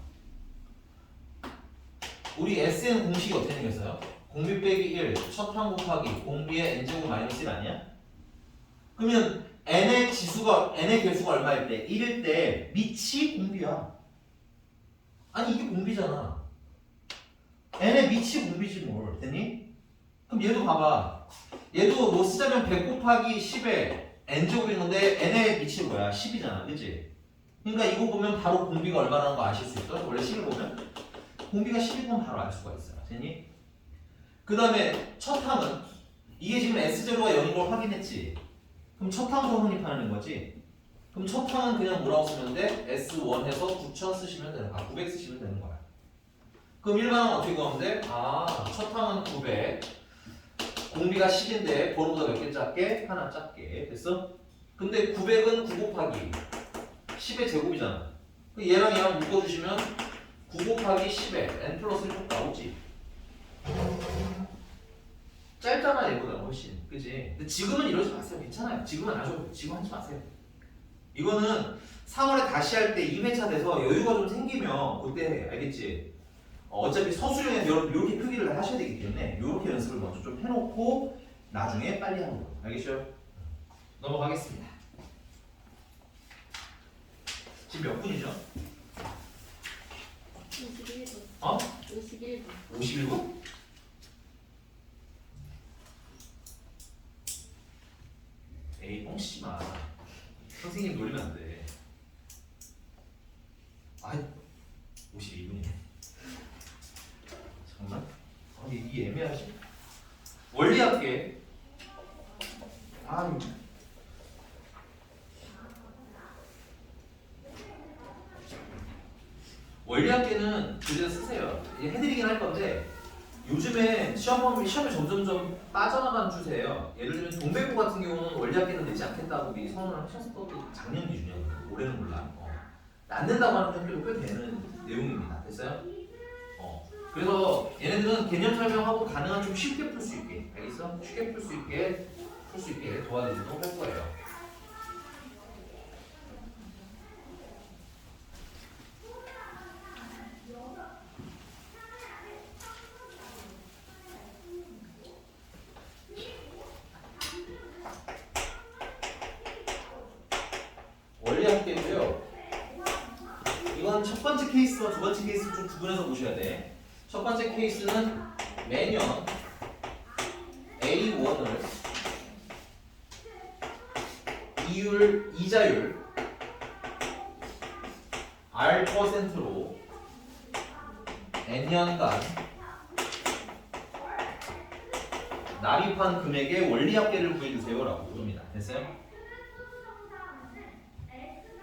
우리 SN 공식이 어떻게 생겼어요? 공비 빼기 1, 첫 항 곱하기 공비의 n제곱 마이너스 1 아니야? 그러면 n의 개수가 얼마일 때? 1일 때 밑이 공비야. 아니 이게 공비잖아. n의 밑이 공비지 뭘. 됐니? 그럼 얘도 봐봐. 얘도 뭐 쓰자면 100 곱하기 10에 n제곱이 있는데 n의 밑이 뭐야? 10이잖아. 그치? 그러니까 이거 보면 바로 공비가 얼마라는 거 아실 수 있어? 원래 10을 보면 공비가 10이면 바로 알 수가 있어요. 됐니? 그 다음에 첫 항은 이게 지금 S0가 0인 걸 확인했지? 그럼 첫 항부터 성립하는 거지? 그럼 첫 항은 그냥 뭐라고 쓰면 돼? S1에서 9000 쓰시면 되는 거야. 900 쓰시면 되는 거야. 그럼 일반항은 어떻게 구하면 돼? 첫 항은 900 공비가 10인데 번호보다 몇 개 작게? 하나 작게. 됐어? 근데 900은 9 곱하기 10의 제곱이잖아. 얘랑 얘랑 묶어주시면 9 곱하기 10에 n 플러스 1 나오지. 짧잖아 얘보다 훨씬. 그지? 근데 지금은 이러지 마세요. 괜찮아요. 지금은 지금 하지 마세요. 이거는 3월에 다시 할 때 2회차 돼서 여유가 좀 생기면 그때 해. 알겠지? 어차피 서술형에 이렇게 크기를 하셔야 되기 때문에 이렇게 연습을 먼저 좀 해놓고 나중에 빨리 하는 거. 알겠죠? 넘어가겠습니다. 지금 몇 분이죠? 51분. 어? 51분. 51분? 에이 뻥치지 마. 선생님 놀리면 안 돼. 해야지. 원리합계. 아 원리합계는 그대로 쓰세요. 이게 해드리긴 할 건데 요즘에 시험에 점점점 빠져나가는 추세예요. 예를 들면 동백고 같은 경우는 원리합계는 내지 않겠다고 미리 선언을 하셨었던 작년 기준이었거든요. 올해는 몰라. 낳는다고 하는 학교도 꽤 되는 내용입니다. 됐어요? 그래서 얘네들은 개념 설명하고 가능한 좀 쉽게 풀 수 있게, 알겠어? 쉽게 풀 수 있게 도와드리도록 할 거예요. 원리합계고요. 이건 첫 번째 케이스와 두 번째 케이스 좀 구분해서 보셔야 돼. 첫 번째 케이스는 매년 A1을 이자율 R%로 N년간 납입한 금액의 원리합계를 구해주세요 라고 부릅니다. 됐어요?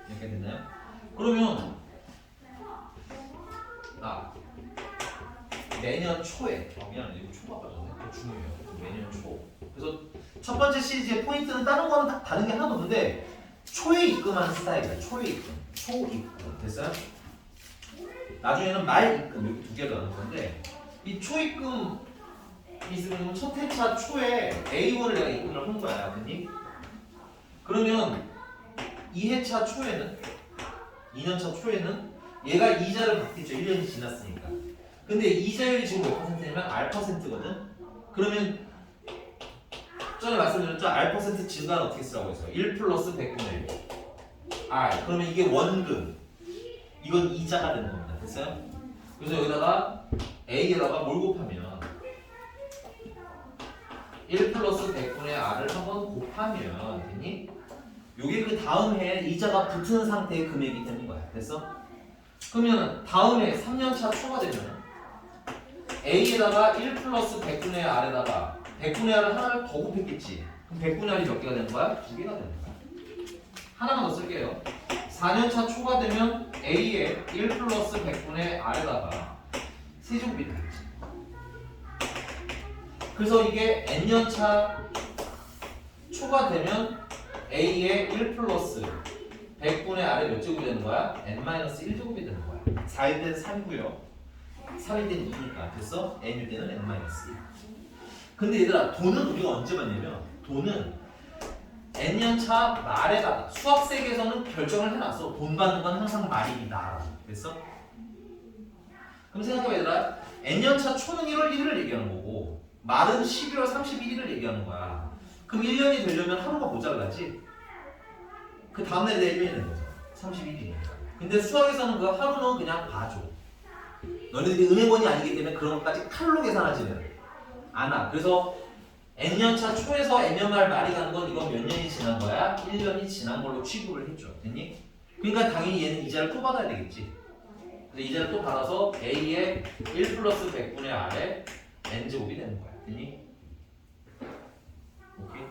이렇게 됐나요? 그러면 매년 초에 미안해 이거 초가 빠졌네. 이거 중요해요. 매년 초. 그래서 첫 번째 시리즈의 포인트는 다른 거는 다른 게 하나도 없는데 초에 입금하는 스타일이야. 초에 입금, 초입금. 됐어요? 나중에는 말입금 이렇게 두 개가 나올 건데 이 초입금 있으면 첫 회차 초에 A1을 내가 입금을 한 거야. 됐니? 그러면 2회차 초에는 2년차 초에는 얘가 이자를 받겠죠. 1년이 지났으니까. 근데 이자율이 지금 몇 퍼센트냐면 R%거든. 그러면 전에 말씀드렸죠. R% 증가는 어떻게 쓰라고 했어요? 1 플러스 100분의 1 R. 그러면 이게 원금. 이건 이자가 되는 겁니다. 됐어요? 그래서 여기다가 A에다가 뭘 곱하면 1 플러스 100분의 R을 한번 곱하면 됐니? 요게 그 다음 해에 이자가 붙은 상태의 금액이 되는 거야. 됐어? 그러면 다음 해 3년차 초가 되면 A에다가 1 플러스 100분의 R에다가 100분의 R을 하나를 더 곱했겠지. 그럼 100분의 R이 몇 개가 되는 거야? 두 개가 되는 거야. 하나만 더 쓸게요. 4년차 초가 되면 A에 1 플러스 100분의 R에다가 세제곱이 되겠지. 그래서 이게 N년차 초가 되면 A에 1 플러스 100분의 R에 몇 제곱이 되는 거야? N-1제곱이 되는 거야. 4일 때는 3이고요. 3일 때는 2니까 됐어? N일 때는 N-1. 근데 얘들아 돈은 우리가 언제 받냐면 돈은 N년차 말에다가 수학세계에서는 결정을 해놨어. 돈 받는 건 항상 말입니다. 됐어? 그럼 생각해봐 얘들아. N년차 초는 1월 1일을 얘기하는 거고 말은 12월 31일을 얘기하는 거야. 그럼 1년이 되려면 하루가 모자라지? 그 다음날에 1년이 되는 거죠. 31일이니까. 근데 수학에서는 그 하루는 그냥 봐줘. 너네들이 은행원이 아니기 때문에 그런 것까지 칼로 계산하지는 않아. 그래서 N년차 초에서 N년 말이 가는 건 이건 몇 년이 지난 거야? 1년이 지난 걸로 취급을 해줘. 됐니? 그러니까 당연히 얘는 이자를 또 받아야 되겠지. 그래서 이자를 또 받아서 A에 1 플러스 100분의 R에 N제곱이 되는 거야. 됐니? 오케이?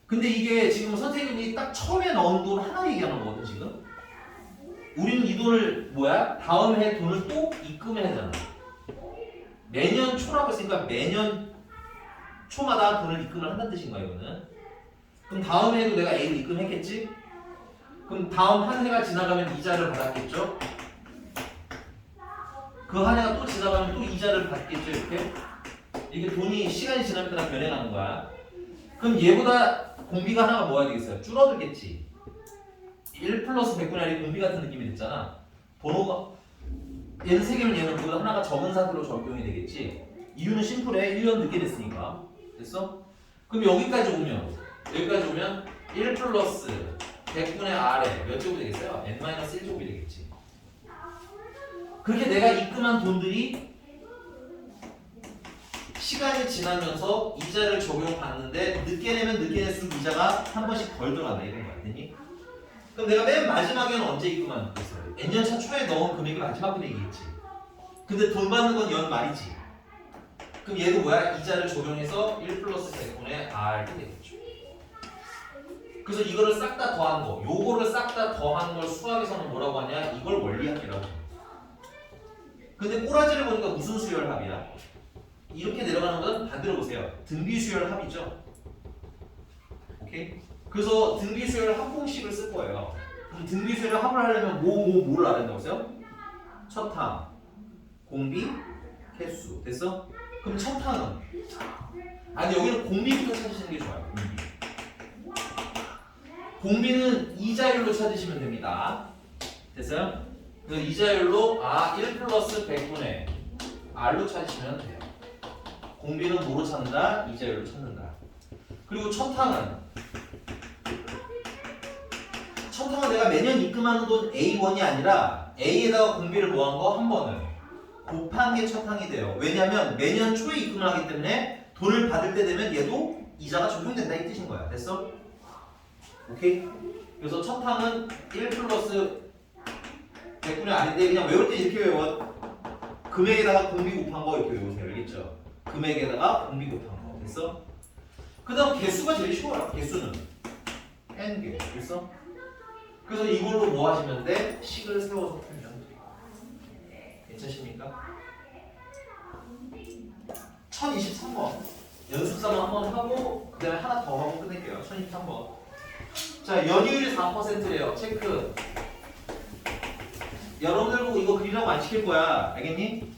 근데 이게 지금 선생님이 딱 처음에 넣은 돈 하나 얘기하는 거거든 지금. 우리는 이 돈을 뭐야? 다음 해 돈을 또 입금해야 되잖아. 매년 초라고 했으니까 매년 초마다 돈을 입금을 한다는 뜻인 거야 이거는. 그럼 다음 해에도 내가 A를 입금했겠지? 그럼 다음 한 해가 지나가면 이자를 받았겠죠? 그 한 해가 또 지나가면 또 이자를 받겠죠 이렇게? 이게 돈이 시간이 지나면 따라 변해가는 거야. 그럼 얘보다 공비가 하나가 뭐가 되겠어요? 줄어들겠지. 1 플러스 100분의 R이 공비 같은 느낌이 됐잖아. 번호가 얘는 3개면 얘는 그보다 하나가 적은 상태로 적용이 되겠지. 이유는 심플해. 1년 늦게 됐으니까. 됐어? 그럼 여기까지 오면 1 플러스 100분의 R에 몇 제곱이 되겠어요? N-1제곱이 되겠지. 그렇게 내가 입금한 돈들이 시간이 지나면서 이자를 적용받는데 늦게 내면 늦게 낼수록 이자가 한 번씩 덜 들어간다 이런 거야. 됐니? 그럼 내가 맨 마지막에는 언제 입금하는 거겠어요? N년차 초에 넣은 금액이 마지막 금액이겠지. 근데 돈 받는 건 연 말이지. 그럼 얘도 뭐야? 이자를 적용해서 1 플러스 100분의 R이 되겠죠. 그래서 이거를 싹 다 더한 거, 요거를 싹 다 더한 걸 수학에서는 뭐라고 하냐? 이걸 원리합이라고. 근데 꼬라지를 보니까 무슨 수열 합이야? 이렇게 내려가는 건 반대로 보세요. 등비 수열 합이죠. 오케이? 그래서 등비 수열 합공식을 쓸 거예요. 그럼 등비 수열 합을 하려면 뭐를 알아야 된다고 했어요? 첫항, 공비, 개수. 됐어? 그럼 첫항은? 아니 여기는 공비부터 찾으시는 게 좋아요. 공비는 이자율로 찾으시면 됩니다. 됐어요? 그래서 이자율로 1 플러스 100분의 R로 찾으시면 돼요. 공비는 뭐로 찾는다? 이자율로 찾는다. 그리고 첫항은 내가 매년 입금하는 돈 A1이 아니라 A에다가 공비를 뭐한 거? 한 번을 곱한 게 첫항이 돼요. 왜냐면 매년 초에 입금을 하기 때문에 돈을 받을 때 되면 얘도 이자가 적용된다 이 뜻인 거야. 됐어? 오케이? 그래서 첫항은 1 플러스 100분의 R인데 그냥 외울 때 이렇게 외워. 금액에다가 공비 곱한 거 이렇게 외우세요. 알겠죠? 금액에다가 공비 곱한 거. 됐어? 그 다음 개수가 제일 쉬워요. 개수는 n개. 됐어? 그래서 이걸로 뭐 하시면 돼? 식을 세워서 풀면 돼. 괜찮습니까? 1023번 연습사만 한번 하고 그 다음에 하나 더 하고 끝낼게요. 1023번. 자, 연이율이 4%예요. 체크. 여러분들 보고 이거 그리라고 안 시킬 거야. 알겠니?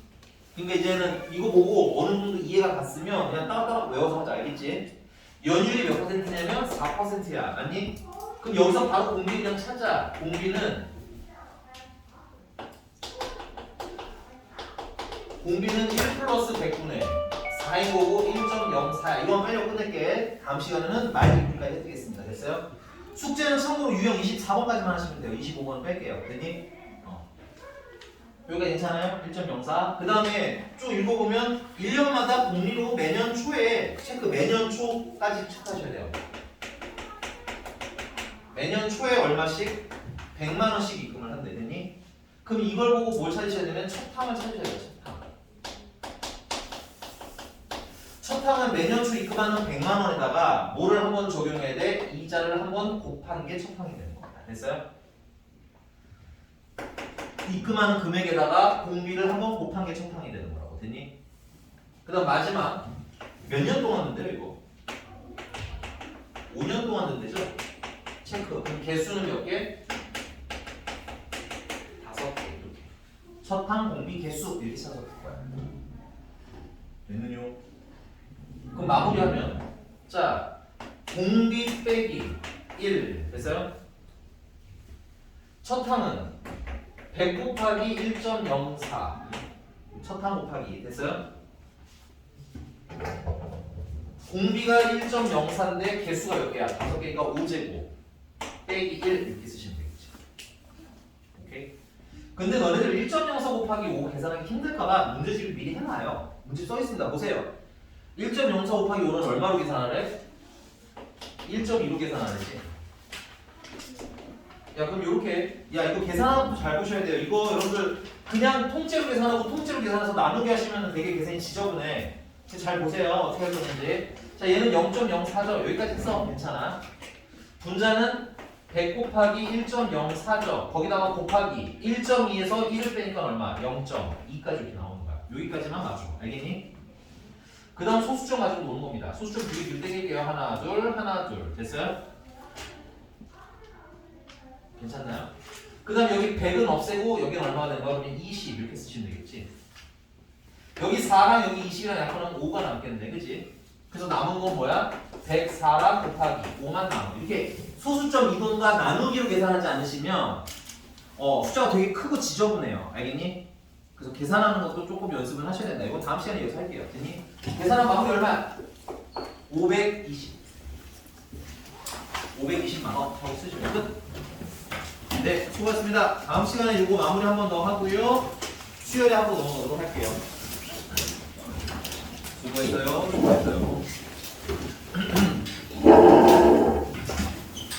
그러니까 이제는 이거 보고 어느 정도 이해가 갔으면 그냥 따로따로 외워서 하자. 알겠지? 연율이 몇 %냐면 4%야. 맞니? 그럼 여기서 바로 공비 그냥 찾아. 공비는 1 플러스 100분의 4인 거고 1.04야. 이거만 빨리 끝낼게. 다음 시간에는 말 2분까지 해드리겠습니다. 됐어요? 숙제는 참고로 유형 24번까지만 하시면 돼요. 25번은 뺄게요. 됐니? 여기가 괜찮아요? 1.04. 그 다음에 쭉 읽어보면 1년마다 복리로 매년 초에 체크 매년 초까지 체크하셔야 돼요. 매년 초에 얼마씩? 100만 원씩 입금을 한대. 됐니? 그럼 이걸 보고 뭘 찾으셔야 되면 첫항을 찾으셔야 돼요. 첫항은 매년 초 입금하는 100만 원에다가 뭐를 한번 적용해야 돼? 이자를 한번 곱한 게 첫항이 되는 겁니다. 됐어요? 입금하는 금액에다가 공비를 한번 곱한 게 첫항이 되는 거라고. 됐니? 그 다음 마지막 몇 년 동안 낸대요 이거? 5년 동안 낸대죠? 체크. 그럼 개수는 몇 개? 5개 이렇게. 첫항 공비 개수 이렇게 찾아볼 거야. 됐느뇨? 그럼 마무리하면 자 공비 빼기 1 됐어요? 첫항은 100 곱하기 1.04 첫항 곱하기 됐어요? 공비가 1.04인데 개수가 몇 개야? 5개니까 5제곱 빼기 1 이렇게 쓰시면 되겠죠. 오케이? 근데 너네들 1.04 곱하기 5 계산하기 힘들까봐 문제집을 미리 해놔요. 문제 써있습니다. 보세요. 1.04 곱하기 5는 얼마로 계산하래? 1.2로 계산하래지. 야 그럼 요렇게 야 이거 계산하는 것도 잘 보셔야 돼요. 이거 여러분들 그냥 통째로 계산하고 통째로 계산해서 나누게 하시면 되게 계산이 지저분해. 잘 보세요. 어떻게 할 건지. 자 얘는 0.04죠. 여기까지 써. 괜찮아. 분자는 100 곱하기 1.04죠. 거기다가 곱하기 1.2에서 1을 빼니까 얼마? 0.2까지 이렇게 나오는 거야. 여기까지만 맞춰. 알겠니? 그 다음 소수점 가지고 노는 겁니다. 소수점 두 개 길대길게요. 하나 둘 됐어요? 괜찮나요? 그 다음 여기 100은 없애고 여기는 얼마가 되는 거야? 그러면 20 이렇게 쓰시면 되겠지. 여기 4랑 여기 20이랑 약분하면 5가 남겠네. 그치? 그래서 남은 건 뭐야? 104랑 곱하기 5만 남아. 이렇게 소수점 이동과 나누기로 계산하지 않으시면 숫자가 되게 크고 지저분해요. 알겠니? 그래서 계산하는 것도 조금 연습을 하셔야 된다. 이거 다음 시간에 이어서 할게요. 됐니? 계산한 마무리 얼마야? 520만 원 하고 쓰시면 끝. 네, 수고하셨습니다. 다음 시간에 이거 마무리 한 번 더 하고요. 수요일에 한 번 넘어가도록 할게요. 수고했어요.